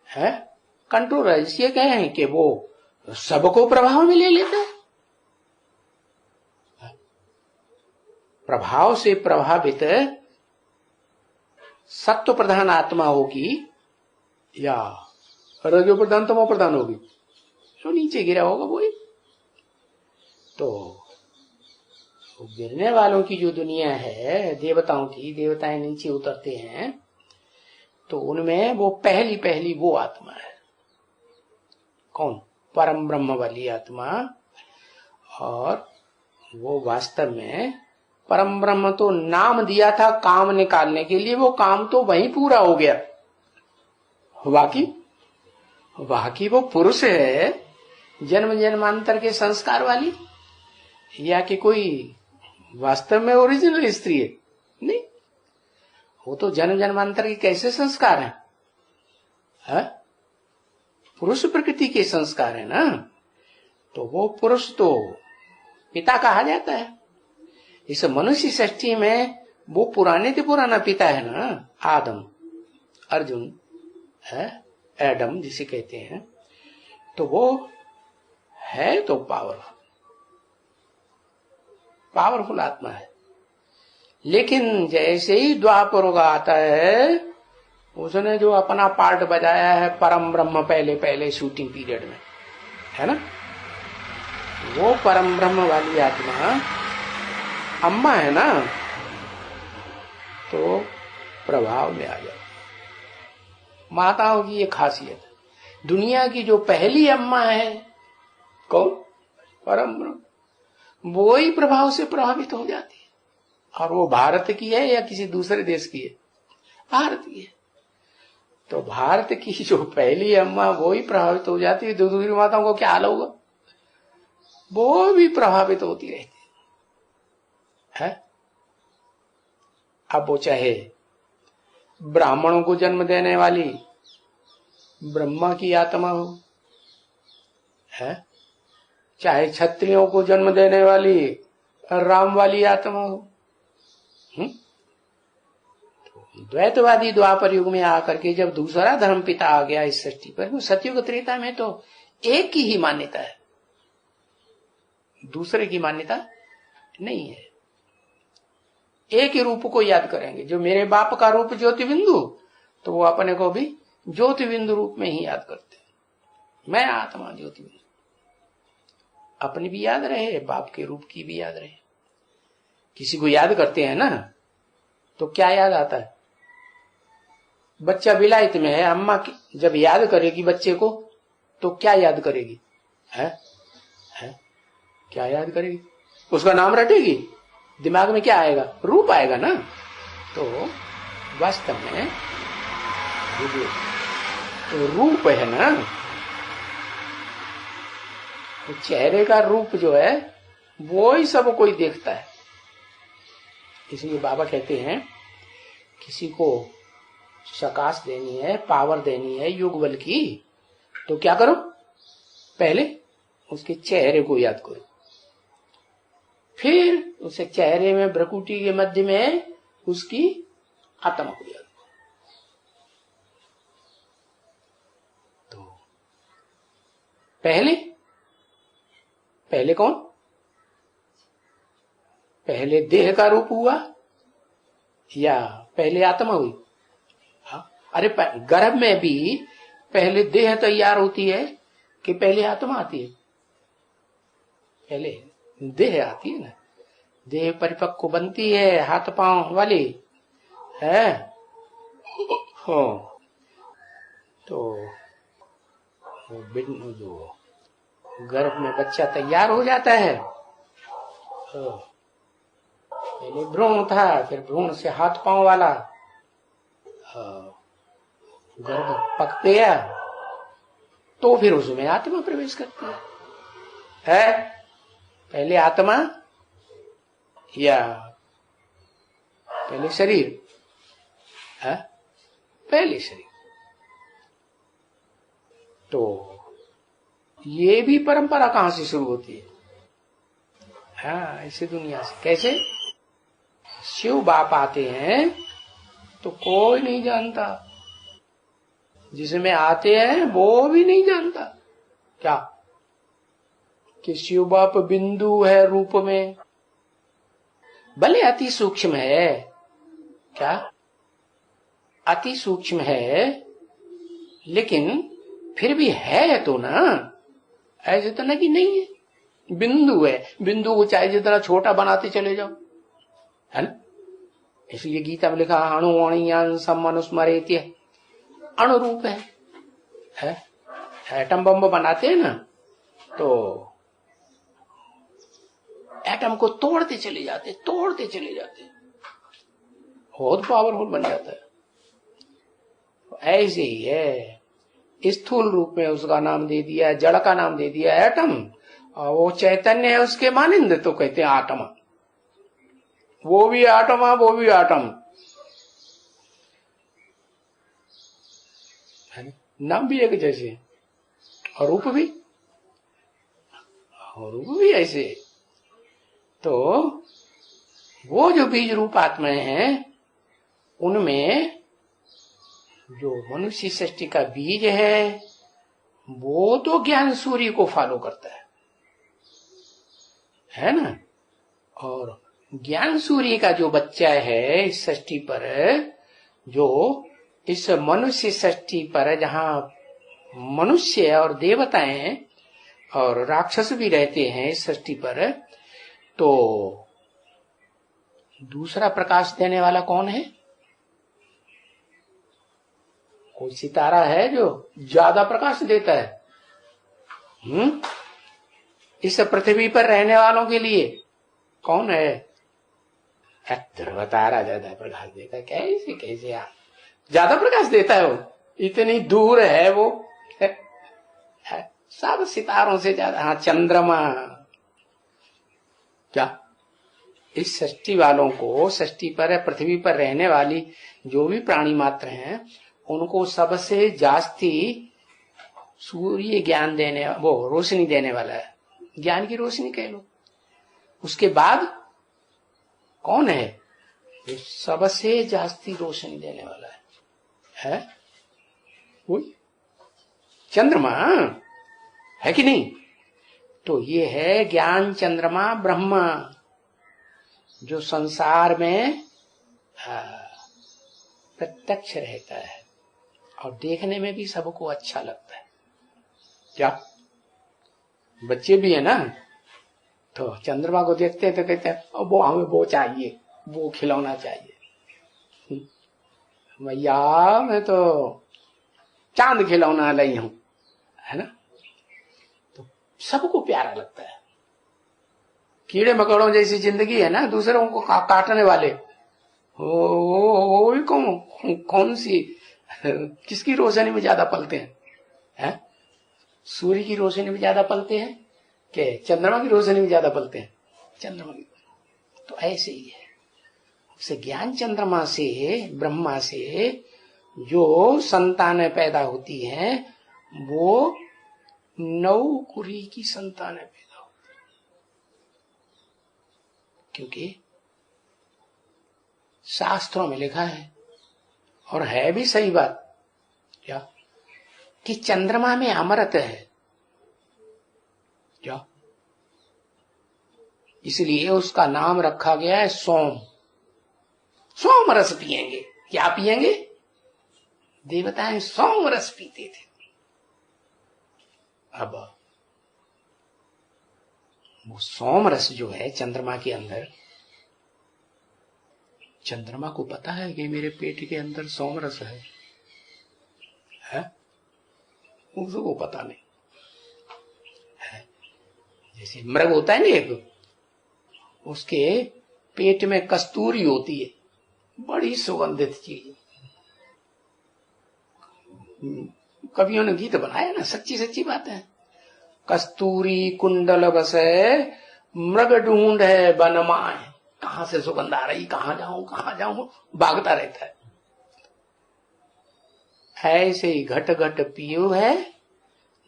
है कंट्रोलर इसलिए कहें कि वो सबको प्रभाव में ले लेता है। प्रभाव से प्रभावित सत्व प्रधान आत्मा होगी या रजो प्रधान तमो प्रधान होगी, जो नीचे गिरा होगा वही। तो गिरने वालों की जो दुनिया है देवताओं की, देवताएं नीचे उतरते हैं, तो उनमें वो पहली पहली वो आत्मा है। कौन? परम ब्रह्म वाली आत्मा। और वो वास्तव में परम ब्रह्म तो नाम दिया था काम निकालने के लिए, वो काम तो वहीं पूरा हो गया। बाकी वो पुरुष है, जन्म जन्मांतर के संस्कार वाली, या कि कोई वास्तव में ओरिजिनल स्त्री है? नहीं, वो तो जन्म जन्मांतर के कैसे संस्कार हैं? है? पुरुष प्रकृति के संस्कार है ना। तो वो पुरुष तो पिता कहा जाता है। इस मनुष्य सृष्टि में वो पुराने से पुराना पिता है ना, आदम, अर्जुन है, एडम जिसे कहते हैं। तो वो है तो पावरफुल आत्मा है। लेकिन जैसे ही द्वापर युग आता है, उसने जो अपना पार्ट बजाया है परम ब्रह्म पहले शूटिंग पीरियड में, है ना, वो परम ब्रह्म वाली आत्मा अम्मा है ना, तो प्रभाव में आ जाए। माताओं की ये खासियत है। दुनिया की जो पहली अम्मा है कौन? परम ब्रह्म। वो ही प्रभाव से प्रभावित हो जाती है। और वो भारत की है या किसी दूसरे देश की है? भारत की है। तो भारत की जो पहली अम्मा वो ही प्रभावित हो जाती है, दूसरी माताओं को क्या हाल होगा? वो भी प्रभावित होती रहती है। अब वो चाहे ब्राह्मणों को जन्म देने वाली ब्रह्मा की आत्मा हो, है, चाहे क्षत्रियों को जन्म देने वाली राम वाली आत्मा हो। द्वैतवादी द्वापर युग में आकर के जब दूसरा धर्म पिता आ गया इस सृष्टि पर, सतयुग त्रेता में तो एक की ही मान्यता है, दूसरे की मान्यता नहीं है। एक ही रूप को याद करेंगे। जो मेरे बाप का रूप ज्योति बिंदु, तो वो अपने को भी ज्योति बिंदु रूप में ही याद करते हैं। मैं आत्मा ज्योति बिंदु, अपनी भी याद रहे, बाप के रूप की भी याद रहे। किसी को याद करते हैं ना, तो क्या याद आता है? बच्चा विलायत में है, अम्मा जब याद करेगी बच्चे को तो क्या याद करेगी? है क्या याद करेगी? उसका नाम रटेगी, दिमाग में क्या आएगा? रूप आएगा ना। तो वास्तव में तो रूप है ना, तो चेहरे का रूप जो है वो ही सब कोई देखता है। इसलिए बाबा कहते हैं किसी को शकास देनी है, पावर देनी है युग बल की, तो क्या करो? पहले उसके चेहरे को याद करो, फिर उसे चेहरे में भ्रकुटी के मध्य में उसकी आत्मा को याद करो। तो पहले कौन? पहले देह का रूप हुआ या पहले आत्मा हुई? हाँ? अरे गर्भ में भी पहले देह तैयार होती है कि पहले आत्मा आती है? पहले देह आती है ना। देह परिपक्व बनती है, हाथ पांव वाली है। तो जो गर्भ में बच्चा तैयार हो जाता है, पहले भ्रूण था, फिर भ्रूण से हाथ पांव वाला, गर्भ पक गया, तो फिर उसमें आत्मा प्रवेश करती है? पहले आत्मा या पहले शरीर? है पहले शरीर। तो ये भी परंपरा कहां से शुरू होती है? हाँ, ऐसे दुनिया से। कैसे? शिव बाप आते हैं तो कोई नहीं जानता, जिसमें आते हैं वो भी नहीं जानता क्या कि शिव बाप बिंदु है रूप में, भले अति सूक्ष्म है। क्या? अति सूक्ष्म है, लेकिन फिर भी है तो ना, ऐसे तो ना कि नहीं है। बिंदु है, बिंदु को चाहे जितना छोटा बनाते चले जाओ, है ना। इसलिए गीता में लिखा अणु अणियांसम मनुस्मरेति, अणुरूप है? एटम बम बनाते हैं ना, तो एटम को तोड़ते चले जाते, बहुत पावरफुल बन जाता है। ऐसे ही है, स्थूल रूप में उसका नाम दे दिया, जड़ का नाम दे दिया एटम, और वो चैतन्य है उसके मानिंद तो कहते हैं आत्मा। वो भी आत्मा, वो भी आटम, नाम भी एक जैसे, और रूप भी ऐसे। तो वो जो बीज रूप आत्माएं हैं, उनमें जो मनुष्य सृष्टि का बीज है वो तो ज्ञान सूर्य को फॉलो करता है ना। और ज्ञान सूर्य का जो बच्चा है इस सृष्टि पर, जो इस मनुष्य सृष्टि पर, जहां मनुष्य और देवताएं और राक्षस भी रहते हैं इस सृष्टि पर, तो दूसरा प्रकाश देने वाला कौन है? कोई सितारा है जो ज्यादा प्रकाश देता है? इस पृथ्वी पर रहने वालों के लिए कौन है? ध्रुव तारा ज्यादा प्रकाश देता है। कैसे आप ज्यादा प्रकाश देता है? वो इतनी दूर है, वो है सब सितारों से ज्यादा। हाँ, चंद्रमा। क्या इस सृष्टि वालों को, सृष्टि पर, पृथ्वी पर रहने वाली जो भी प्राणी मात्र हैं, उनको सबसे जास्ती सूर्य ज्ञान देने, वो रोशनी देने वाला है, ज्ञान की रोशनी कह लो। उसके बाद कौन है? जो सबसे जास्ती रोशनी देने वाला है वो चंद्रमा, है कि नहीं? तो ये है ज्ञान चंद्रमा ब्रह्मा, जो संसार में प्रत्यक्ष रहता है और देखने में भी सबको अच्छा लगता है। क्या बच्चे भी है ना, तो चंद्रमा को देखते हैं तो कहते हैं वो हमें वो चाहिए, वो खिलौना चाहिए। भैया मैं तो चांद खिलौना लाई हूं, है ना। तो सबको प्यारा लगता है। कीड़े मकोड़ों जैसी जिंदगी है ना, दूसरों को काटने वाले, वो भी कौन सी, किसकी रोशनी में ज्यादा पलते हैं? सूर्य की रोशनी में ज्यादा पलते हैं कि चंद्रमा की रोशनी में ज्यादा पलते हैं? चंद्रमा की। तो ऐसे ही है, उसे ज्ञान चंद्रमा से, ब्रह्मा से जो संतानें पैदा होती हैं, वो 9 कुरी की संतानें पैदा होती हैं। क्योंकि शास्त्रों में लिखा है, और है भी सही बात, क्या कि चंद्रमा में अमृत है। क्या? इसलिए उसका नाम रखा गया है सोम। सोम रस पिएंगे। क्या पिएंगे? देवताएं सोम रस पीते थे। अब वो सोम रस जो है चंद्रमा के अंदर, चंद्रमा को पता है कि मेरे पेट के अंदर सोम रस है? उसको पता नहीं है। जैसे मृग होता है ना एक, उसके पेट में कस्तूरी होती है, बड़ी सुगंधित चीज, कवियों ने गीत बनाया ना, सच्ची सच्ची बात है। कस्तूरी कुंडल बसे मृग ढूंढ है बनमाए, कहां से सुगंध आ रही, कहां जाऊं भागता रहता है। ऐसे ही घट घट पियो है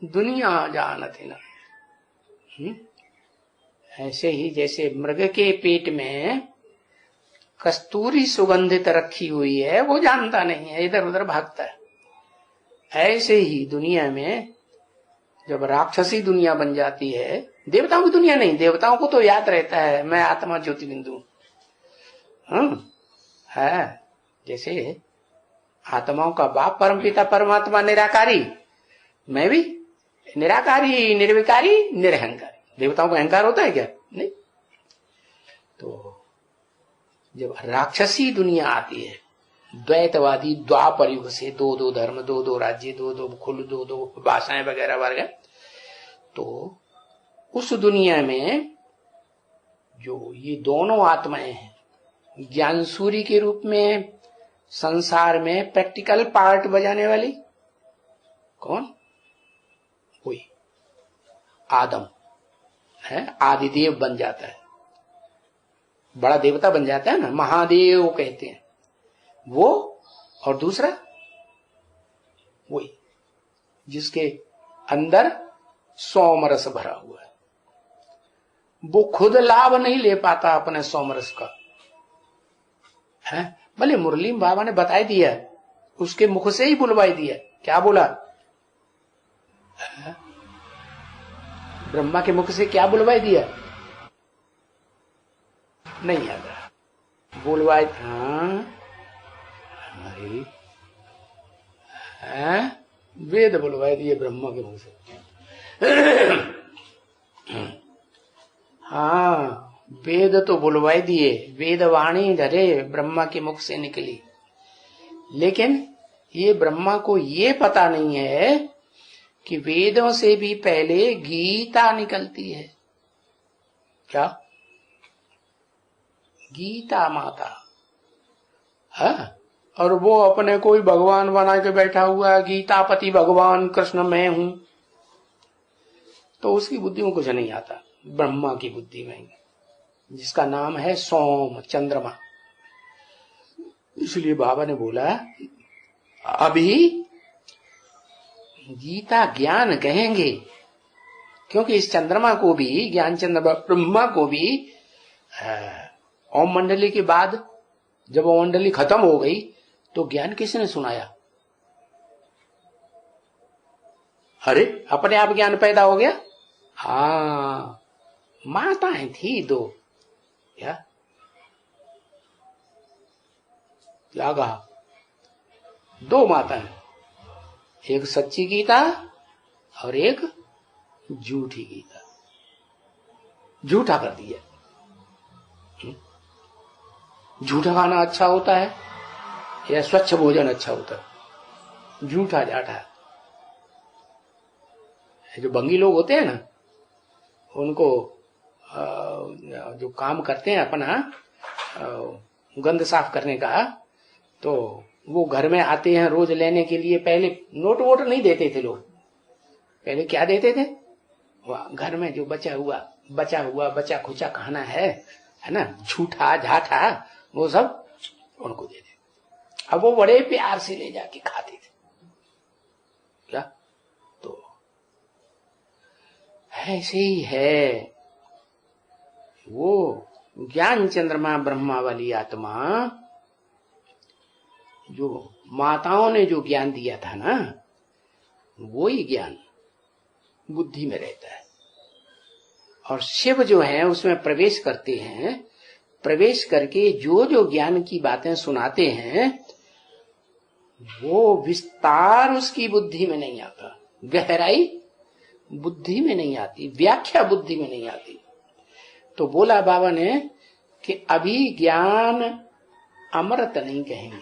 दुनिया जानत न। ऐसे ही जैसे मृग के पेट में कस्तूरी सुगंधित रखी हुई है, वो जानता नहीं है, इधर उधर भागता है। ऐसे ही दुनिया में जब राक्षसी दुनिया बन जाती है, देवताओं की दुनिया नहीं, देवताओं को तो याद रहता है मैं आत्मा ज्योति बिंदु है। जैसे आत्माओं का बाप परमपिता परमात्मा निराकारी, मैं भी निराकारी, निर्विकारी, निरहंकारी। देवताओं को अहंकार होता है क्या? नहीं। तो जब राक्षसी दुनिया आती है, द्वैतवादी द्वापर युग से, दो दो धर्म, दो दो राज्य, दो दो कुल, दो दो भाषाएं वगैरह वगैरह, तो उस दुनिया में जो ये दोनों आत्माएं हैं, ज्ञान सूर्य के रूप में संसार में प्रैक्टिकल पार्ट बजाने वाली कौन? वही आदम है, आदिदेव बन जाता है, बड़ा देवता बन जाता है ना, महादेव कहते हैं वो। और दूसरा वही जिसके अंदर सोमरस भरा हुआ है, वो खुद लाभ नहीं ले पाता अपने सोमरस का है। भले मुरली बाबा ने बताई दिया, उसके मुख से ही बुलवाई दिया। क्या बोला? ब्रह्मा के मुख से क्या बुलवाई दिया? नहीं याद रहा। बुलवाई वेद बुलवाई दिए ब्रह्मा के मुख से। हाँ, वेद तो बुलवाई दिए, वेद वाणी धरे ब्रह्मा के मुख से निकली, लेकिन ये ब्रह्मा को ये पता नहीं है कि वेदों से भी पहले गीता निकलती है। क्या? गीता माता है। और वो अपने कोई भगवान बना के बैठा हुआ है, गीतापति भगवान कृष्ण मैं हूं, तो उसकी बुद्धि में कुछ नहीं आता। ब्रह्मा की बुद्धि में, जिसका नाम है सोम, चंद्रमा। इसलिए बाबा ने बोला अभी गीता ज्ञान कहेंगे, क्योंकि इस चंद्रमा को भी, ज्ञान चंद्रमा ब्रह्मा को भी ओम मंडली के बाद जब ओम मंडली खत्म हो गई तो ज्ञान किसने सुनाया? अरे अपने आप ज्ञान पैदा हो गया। हाँ, माताएं थी दो। क्या कहा? दो माताएं, एक सच्ची गीता और एक झूठी गीता। झूठा कर दिया। झूठा खाना अच्छा होता है या स्वच्छ भोजन अच्छा होता है? झूठा जाठा। जो बंगी लोग होते हैं ना, उनको जो काम करते हैं अपना गंद साफ करने का, तो वो घर में आते हैं रोज लेने के लिए। पहले नोट वोट नहीं देते थे लोग, पहले क्या देते थे? घर में जो बचा बचा खुचा खाना है ना, झूठा झाठा, वो सब उनको दे दे। अब वो बड़े प्यार से ले जाके खाते थे। क्या? तो ऐसे ही है वो ज्ञान चंद्रमा ब्रह्मा वाली आत्मा, जो माताओं ने जो ज्ञान दिया था ना, वो ही ज्ञान बुद्धि में रहता है। और शिव जो है उसमें प्रवेश करते हैं, प्रवेश करके जो जो ज्ञान की बातें सुनाते हैं, वो विस्तार उसकी बुद्धि में नहीं आता, गहराई बुद्धि में नहीं आती, व्याख्या बुद्धि में नहीं आती। तो बोला बाबा ने कि अभी ज्ञान अमृत नहीं कहेंगे।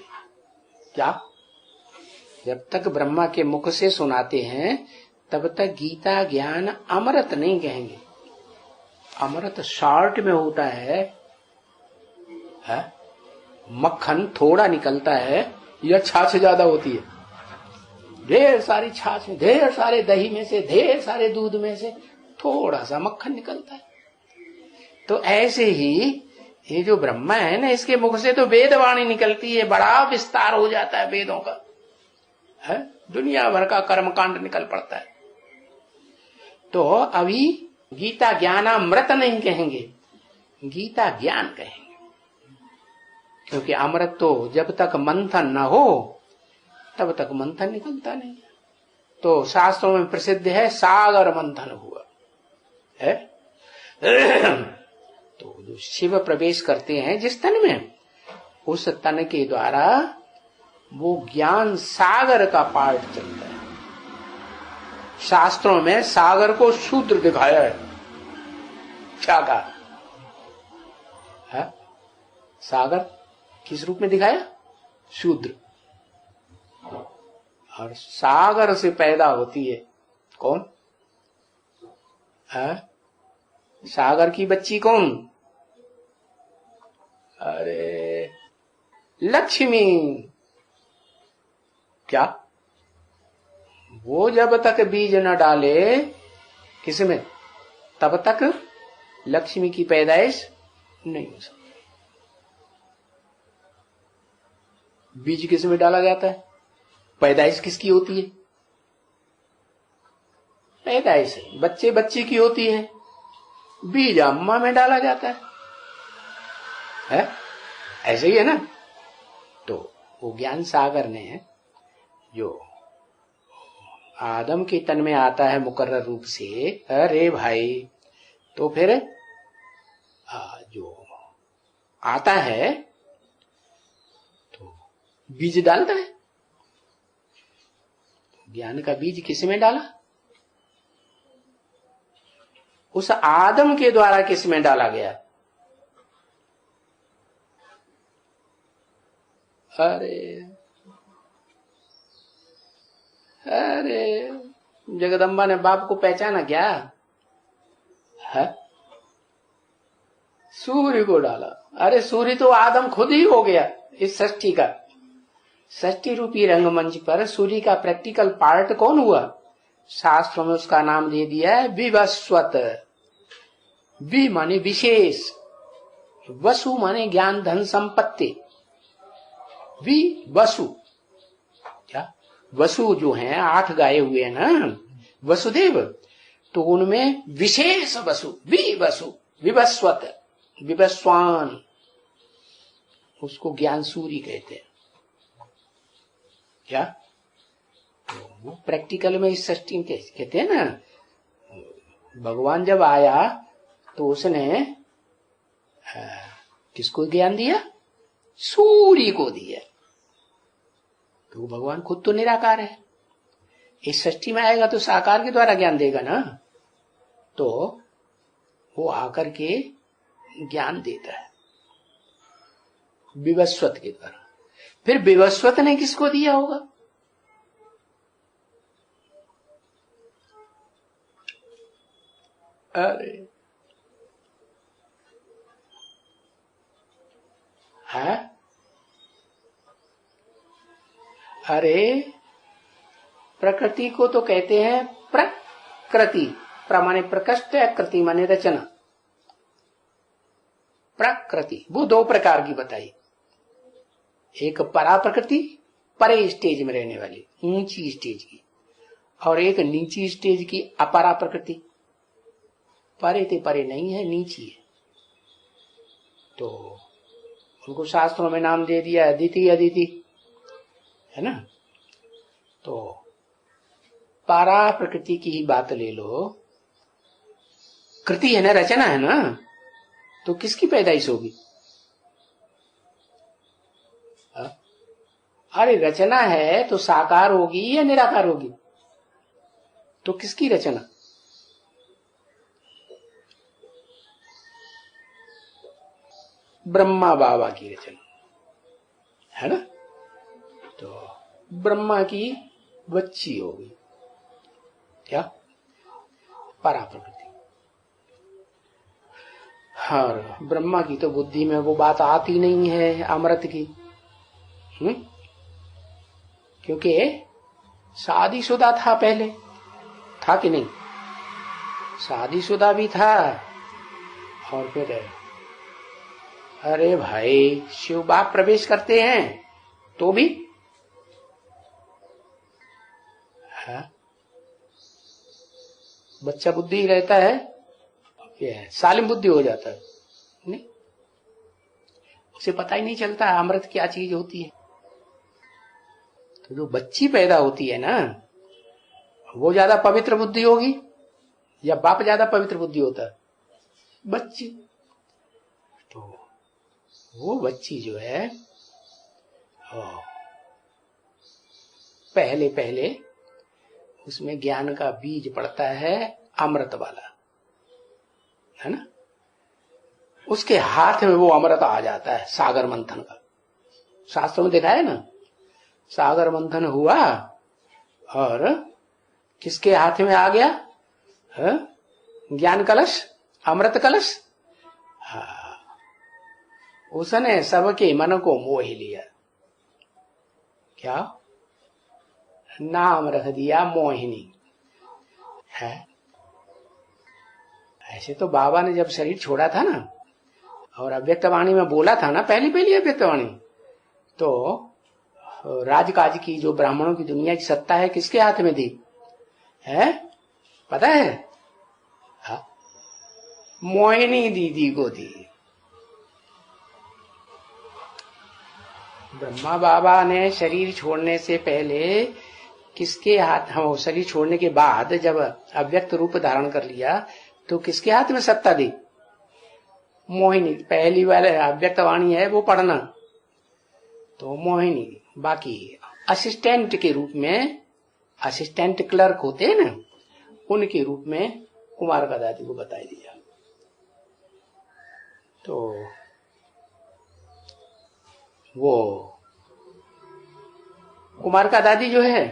क्या? जब तक ब्रह्मा के मुख से सुनाते हैं तब तक गीता ज्ञान अमृत नहीं कहेंगे। अमृत शॉर्ट में होता है? मक्खन थोड़ा निकलता है या छाछ ज्यादा होती है? ढेर सारी छाछ में, ढेर सारे दही में से, ढेर सारे दूध में से थोड़ा सा मक्खन निकलता है। तो ऐसे ही ये जो ब्रह्मा है ना, इसके मुख से तो वेदवाणी निकलती है, बड़ा विस्तार हो जाता है वेदों का, है? दुनिया भर का कर्मकांड निकल पड़ता है। तो अभी गीता ज्ञानामृत नहीं कहेंगे, गीता ज्ञान कहेंगे, क्योंकि अमृत तो जब तक मंथन न हो तब तक मंथन निकलता नहीं। तो शास्त्रों में प्रसिद्ध है सागर मंथन हुआ है। तो जो शिव प्रवेश करते हैं जिस तन में, उस तन के द्वारा वो ज्ञान सागर का पार्ट चलता है। शास्त्रों में सागर को शूद्र दिखाया है। क्या कहा है? सागर किस रूप में दिखाया? शूद्र। और सागर से पैदा होती है कौन? है? सागर की बच्ची कौन? अरे लक्ष्मी। क्या? वो जब तक बीज न डाले किसमें, तब तक लक्ष्मी की पैदाइश नहीं हो सकती। बीज किसमें डाला जाता है? पैदाइश किसकी होती है? पैदाइश बच्चे बच्चे की होती है, बीज अम्मा में डाला जाता है? ऐसे ही है ना। तो वो ज्ञान सागर ने जो आदम के तन में आता है मुकर्रर रूप से, अरे भाई, तो फिर जो आता है तो बीज डालता है। ज्ञान का बीज किसमें डाला? उस आदम के द्वारा किसमें डाला गया? अरे जगदम्बा ने बाप को पहचाना क्या है? सूर्य को डाला। अरे सूर्य तो आदम खुद ही हो गया इस सृष्टि का। सृष्टि रूपी रंगमंच पर सूर्य का प्रैक्टिकल पार्ट कौन हुआ? शास्त्रों में उसका नाम दे दिया है विवस्वत। वि माने विशेष, वसु माने ज्ञान धन संपत्ति। वि वसु, क्या वसु जो हैं 8 गाये हुए हैं ना वसुदेव, तो उनमें विशेष वसु, वि वसु, विवस्वत, विवस्वान, उसको ज्ञान सूर्य कहते हैं। क्या वो प्रैक्टिकल में इस सृष्टि में कहते हैं ना, भगवान जब आया तो उसने किसको ज्ञान दिया? सूर्य को दिया। तो भगवान खुद तो निराकार है, इस सृष्टि में आएगा तो साकार के द्वारा ज्ञान देगा ना। तो वो आकर के ज्ञान देता है विवस्वत के द्वारा। फिर विवस्वत ने किसको दिया होगा? अरे प्रकृति को तो कहते हैं प्रकृति, प्रमाणे प्रकृष्ट, कृति माने रचना। प्रकृति वो 2 प्रकार की बताई, एक परा प्रकृति, परे स्टेज में रहने वाली ऊंची स्टेज की, और एक नीची स्टेज की अपरा प्रकृति। परे ते परे नहीं है, नीची है। तो उनको शास्त्रों में नाम दे दिया अदिति, अदिति है ना। तो परा प्रकृति की ही बात ले लो, कृति है ना, रचना है ना, तो किसकी पैदाइश होगी? अरे रचना है तो साकार होगी या निराकार होगी? तो किसकी रचना? ब्रह्मा बाबा की रचना है ना। तो ब्रह्मा की बच्ची होगी क्या? परा प्रकृति। हाँ, ब्रह्मा की तो बुद्धि में वो बात आती नहीं है अमृत की, क्योंकि शादीशुदा था पहले, था कि नहीं? शादीशुदा भी था और फिर अरे भाई शिव बाप प्रवेश करते हैं तो भी है? बच्चा बुद्धि रहता है, ये सालिम बुद्धि हो जाता है, नहीं उसे पता ही नहीं चलता अमृत क्या चीज होती है। तो जो बच्ची पैदा होती है ना, वो ज्यादा पवित्र बुद्धि होगी या बाप ज्यादा पवित्र बुद्धि होता है? बच्ची। तो वो बच्ची जो है पहले पहले उसमें ज्ञान का बीज पड़ता है, अमृत वाला, है ना। उसके हाथ में वो अमृत आ जाता है सागर मंथन का। शास्त्रों में देखा है ना, सागर मंथन हुआ और किसके हाथ में आ गया? ज्ञान कलश, अमृत कलश। उसने सबके मन को मोह लिया। क्या नाम रख दिया? मोहिनी है। ऐसे तो बाबा ने जब शरीर छोड़ा था ना और अव्यक्तवाणी में बोला था ना, पहली अव्यक्तवाणी, तो राजकाज की जो ब्राह्मणों की दुनिया की सत्ता है किसके हाथ में दी है? पता है? हा? मोहिनी दीदी को दी। ब्रह्मा बाबा ने शरीर छोड़ने से पहले किसके हाथ, शरीर छोड़ने के बाद जब अव्यक्त रूप धारण कर लिया तो किसके हाथ में सत्ता दी? मोहिनी। पहली वाले अव्यक्त वाणी है वो पढ़ना, तो मोहिनी। बाकी असिस्टेंट के रूप में, असिस्टेंट क्लर्क होते हैं ना, उनके रूप में कुमार का दादी को बता दिया। तो वो कुमार का दादी जो है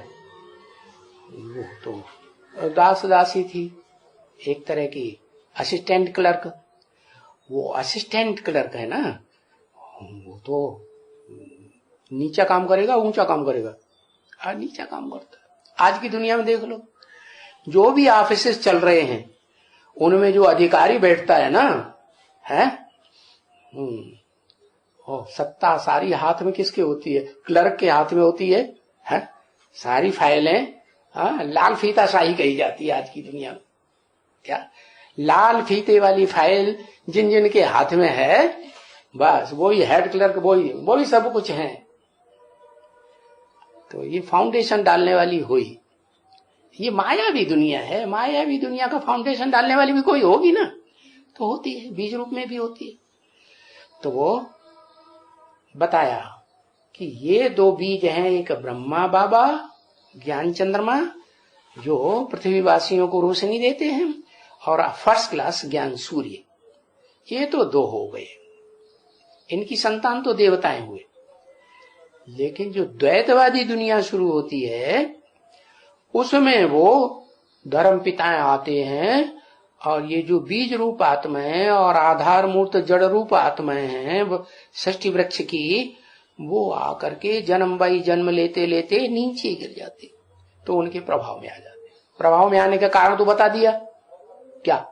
वो तो दास दासी थी, एक तरह की असिस्टेंट क्लर्क। वो असिस्टेंट क्लर्क है ना, वो तो नीचा काम करेगा ऊंचा काम करेगा? नीचा काम करता है। आज की दुनिया में देख लो, जो भी ऑफिसेस चल रहे हैं उनमें जो अधिकारी बैठता है ना, है सत्ता सारी हाथ में किसके होती है? क्लर्क के हाथ में होती है? सारी फाइलें लाल फीता शाही कही जाती है आज की दुनिया में। क्या लाल फीते वाली फाइल जिन जिन के हाथ में है, बस वही हेड क्लर्क, वही सब कुछ है। तो ये फाउंडेशन डालने वाली हुई, ये मायावी दुनिया है। मायावी दुनिया का फाउंडेशन डालने वाली भी कोई होगी ना, तो होती है, बीज रूप में भी होती है। तो वो बताया कि ये दो बीज हैं, एक ब्रह्मा बाबा ज्ञान चंद्रमा जो पृथ्वीवासियों को रोशनी देते हैं, और फर्स्ट क्लास ज्ञान सूर्य। ये तो दो हो गए, इनकी संतान तो देवताएं हुए। लेकिन जो द्वैतवादी दुनिया शुरू होती है उसमें वो धर्म पिताएं आते हैं, और ये जो बीज रूप आत्माएं और आधार मूर्त जड़ रूप आत्माएं हैं षष्ठी वृक्ष की, वो आकर के जन्म बाई जन्म लेते लेते नीचे गिर जाते, तो उनके प्रभाव में आ जाते। प्रभाव में आने का कारण तो बता दिया। क्या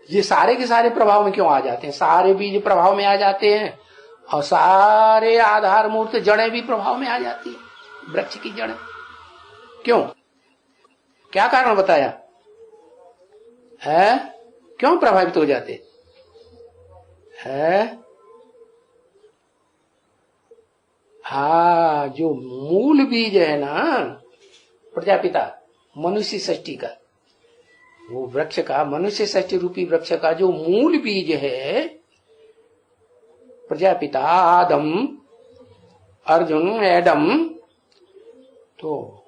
ये सारे के सारे प्रभाव में क्यों आ जाते हैं? सारे बीज प्रभाव में आ जाते हैं और सारे आधार मूर्त जड़ें भी प्रभाव में आ जाती है, वृक्ष की जड़ें। क्यों? क्या कारण बताया है? क्यों प्रभावित हो जाते है? हाँ, जो मूल बीज है ना प्रजापिता मनुष्य षष्ठी का, वो वृक्ष का, मनुष्य षष्ठी रूपी वृक्ष का जो मूल बीज है प्रजापिता आदम अर्जुन एडम, तो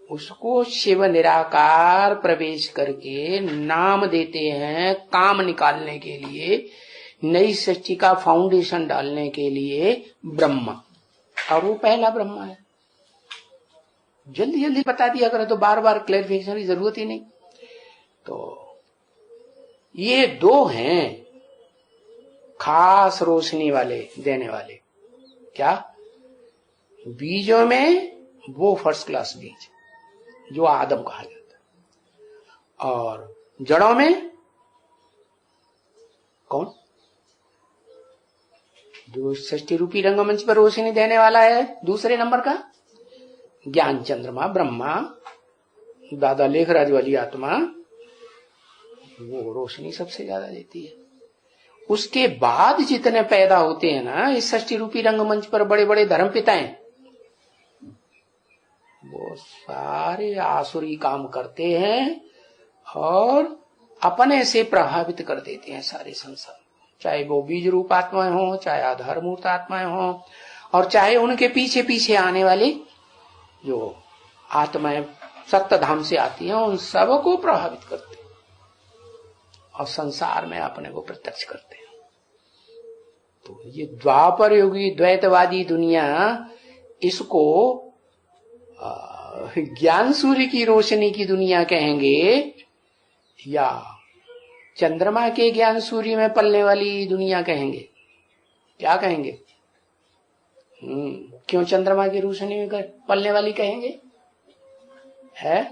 उसको शिव निराकार प्रवेश करके नाम देते हैं काम निकालने के लिए, नई सृष्टि का फाउंडेशन डालने के लिए ब्रह्मा। और वो पहला ब्रह्मा है। जल्दी जल्दी बता दिया करो तो बार बार क्लैरिफिकेशन की जरूरत ही नहीं। तो ये दो हैं खास रोशनी वाले देने वाले। क्या? बीजों में वो फर्स्ट क्लास बीज जो आदम कहा जाता है। और जड़ों में कौन? जो षष्ठी रूपी रंगमंच पर रोशनी देने वाला है दूसरे नंबर का ज्ञान चंद्रमा ब्रह्मा, दादा लेखराज वाली आत्मा, वो रोशनी सबसे ज्यादा देती है। उसके बाद जितने पैदा होते हैं ना इस षष्ठी रूपी रंगमंच पर, बड़े बड़े धर्म पिताएं, वो सारे आसुरी काम करते हैं और अपने से प्रभावित कर देते हैं सारे संसार, चाहे वो बीज रूप आत्माएं हो, चाहे आधार मूर्त आत्माएं हो, और चाहे उनके पीछे पीछे आने वाली जो आत्माएं सत्य धाम से आती हैं, उन सबको प्रभावित करते हैं और संसार में अपने को प्रत्यक्ष करते हैं। तो ये द्वापर युगी द्वैतवादी दुनिया इसको ज्ञान सूर्य की रोशनी की दुनिया कहेंगे या चंद्रमा के ज्ञान सूर्य में पलने वाली दुनिया कहेंगे? क्या कहेंगे? क्यों चंद्रमा की रोशनी में पलने वाली कहेंगे? है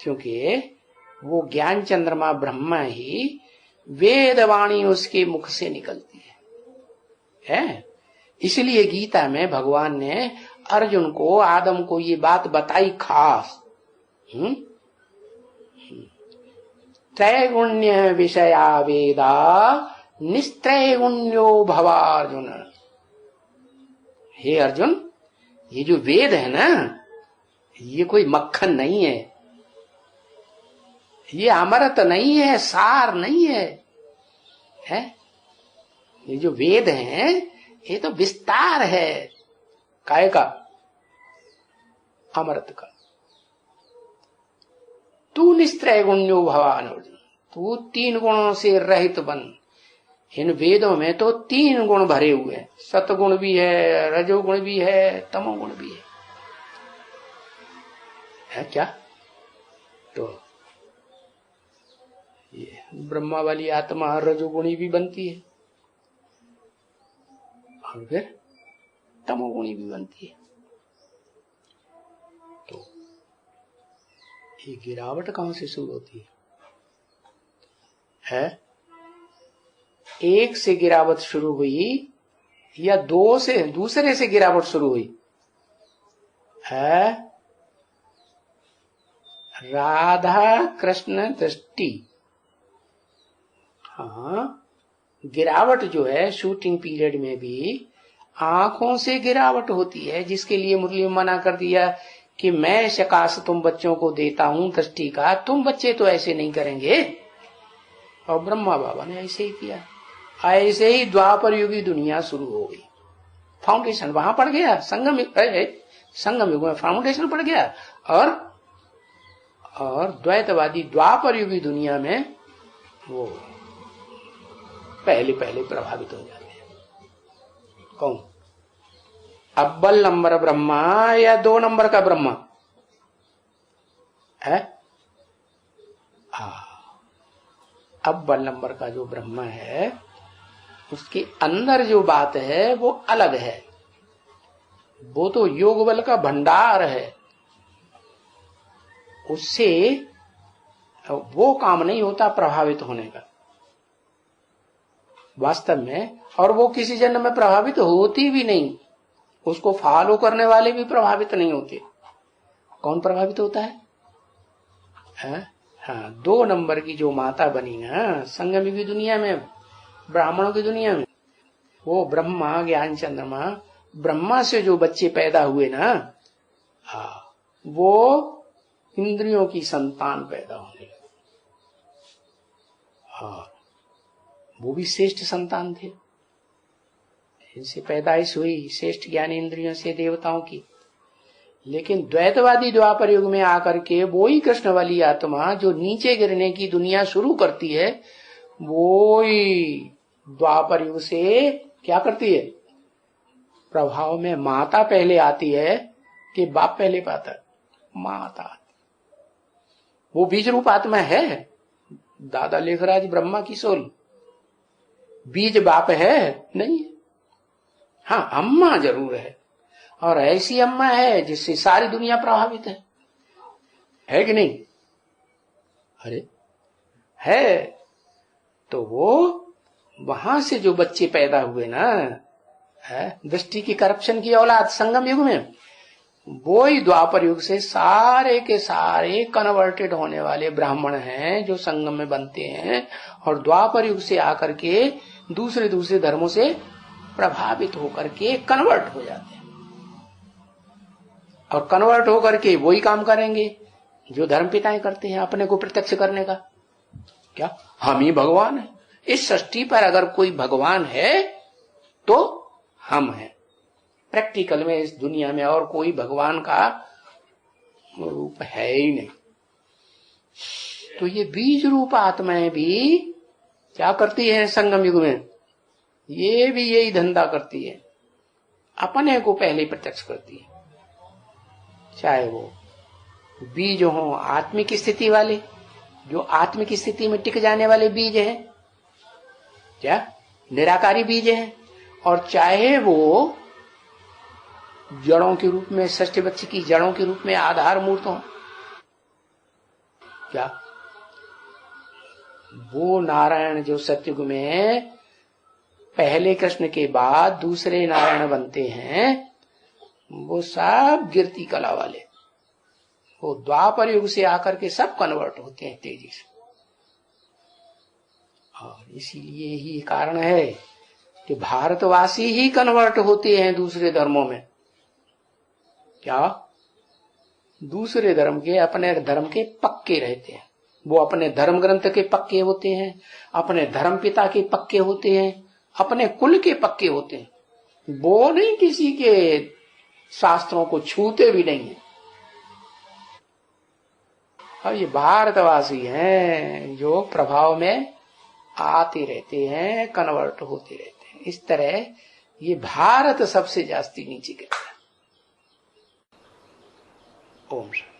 क्योंकि वो ज्ञान चंद्रमा ब्रह्मा ही वेदवाणी उसके मुख से निकलती है। इसलिए गीता में भगवान ने अर्जुन को, आदम को ये बात बताई खास। त्रैगुण्य विषया वेदा निस्त्रैगुण्यो भवार्जुन। हे अर्जुन, ये जो वेद है ना, ये कोई मक्खन नहीं है, ये अमृत नहीं है, सार नहीं है, ये जो वेद है ये तो विस्तार है। काय का? अमृत का। तू निस्त्रैगुण्यो भवान अर्जुन, तू 3 गुणों से रहित बन। इन वेदों में तो 3 गुण भरे हुए हैं, सतगुण भी है, रजोगुण भी है, तमोगुण भी है क्या? तो ये ब्रह्मा वाली आत्मा रजोगुणी भी बनती है और फिर तमोगुणी भी बनती है। तो ये गिरावट कहां से शुरू होती है? 1 से गिरावट शुरू हुई या 2 से, दूसरे से गिरावट शुरू हुई है? राधा कृष्ण दृष्टि। हाँ, गिरावट जो है शूटिंग पीरियड में भी आंखों से गिरावट होती है, जिसके लिए मुरली में मना कर दिया कि मैं शकाश तुम बच्चों को देता हूं दृष्टि का, तुम बच्चे तो ऐसे नहीं करेंगे। और ब्रह्मा बाबा ने ऐसे ही किया। ऐसे ही द्वापर युगी दुनिया शुरू हो गई। फाउंडेशन वहां पड़ गया, संगम युग में फाउंडेशन पड़ गया और द्वैतवादी द्वापर युगी दुनिया में वो पहले प्रभावित हो जाते हैं। कौन? अव्वल नंबर ब्रह्मा या 2 नंबर का ब्रह्मा है? अव्वल नंबर का जो ब्रह्मा है उसके अंदर जो बात है वो अलग है। वो तो योग बल का भंडार है, उससे वो काम नहीं होता प्रभावित होने का वास्तव में। और वो किसी जन्म में प्रभावित होती भी नहीं, उसको फॉलो करने वाले भी प्रभावित नहीं होते। कौन प्रभावित होता है? हाँ, 2 नंबर की जो माता बनी ना संगम की दुनिया में, ब्राह्मणों की दुनिया में, वो ब्रह्मा ज्ञान चंद्रमा, ब्रह्मा से जो बच्चे पैदा हुए ना, वो इंद्रियों की संतान पैदा होने लगे। हाँ, वो भी श्रेष्ठ संतान थे, इनसे पैदाइश हुई श्रेष्ठ ज्ञान इंद्रियों से देवताओं की। लेकिन द्वैतवादी द्वापर युग में आकर के वो ही कृष्ण वाली आत्मा जो नीचे गिरने की दुनिया शुरू करती है, वो ही द्वापर युग से क्या करती है? प्रभाव में माता पहले आती है कि बाप पहले पाता? माता। वो बीज रूप आत्मा है, दादा लेखराज ब्रह्मा की सोल। बीज बाप है नहीं? हाँ, अम्मा जरूर है। और ऐसी अम्मा है जिससे सारी दुनिया प्रभावित है कि नहीं? अरे है। तो वो वहां से जो बच्चे पैदा हुए ना, है दृष्टि की करप्शन की औलाद संगम युग में, वो ही द्वापर युग से सारे के सारे कन्वर्टेड होने वाले ब्राह्मण हैं जो संगम में बनते हैं और द्वापर युग से आकर के दूसरे दूसरे धर्मों से प्रभावित होकर के कन्वर्ट हो जाते हैं। और कन्वर्ट होकर के वही काम करेंगे जो धर्म पिताएं करते हैं, अपने को प्रत्यक्ष करने का। क्या हम ही भगवान है? इस सृष्टि पर अगर कोई भगवान है तो हम हैं। प्रैक्टिकल में इस दुनिया में और कोई भगवान का रूप है ही नहीं। तो ये बीज रूप आत्माएं भी क्या करती हैं संगम युग में? ये भी यही धंधा करती है, अपने को पहले प्रत्यक्ष करती है। चाहे वो बीज हो आत्मिक स्थिति वाले, जो आत्मिक स्थिति में टिक जाने वाले बीज हैं, क्या निराकारी बीज हैं, और चाहे वो जड़ों के रूप में, षष्ठ वृक्ष की जड़ों के रूप में आधार मूर्त हो। क्या वो नारायण जो सतयुग में पहले कृष्ण के बाद दूसरे नारायण बनते हैं, वो सब गिरती कला वाले, वो द्वापर युग से आकर के सब कन्वर्ट होते हैं तेजी से। और इसीलिए ही कारण है कि भारतवासी ही कन्वर्ट होते हैं दूसरे धर्मों में। क्या दूसरे धर्म के, अपने धर्म के पक्के रहते हैं। वो अपने धर्म ग्रंथ के पक्के होते हैं, अपने धर्म पिता के पक्के होते हैं, अपने कुल के पक्के होते हैं। वो नहीं किसी के शास्त्रों को छूते भी नहीं है। और ये भारतवासी हैं जो प्रभाव में आते रहते हैं, कन्वर्ट होते रहते हैं। इस तरह ये भारत सबसे जास्ती नीचे गिरता है। ओम शांति।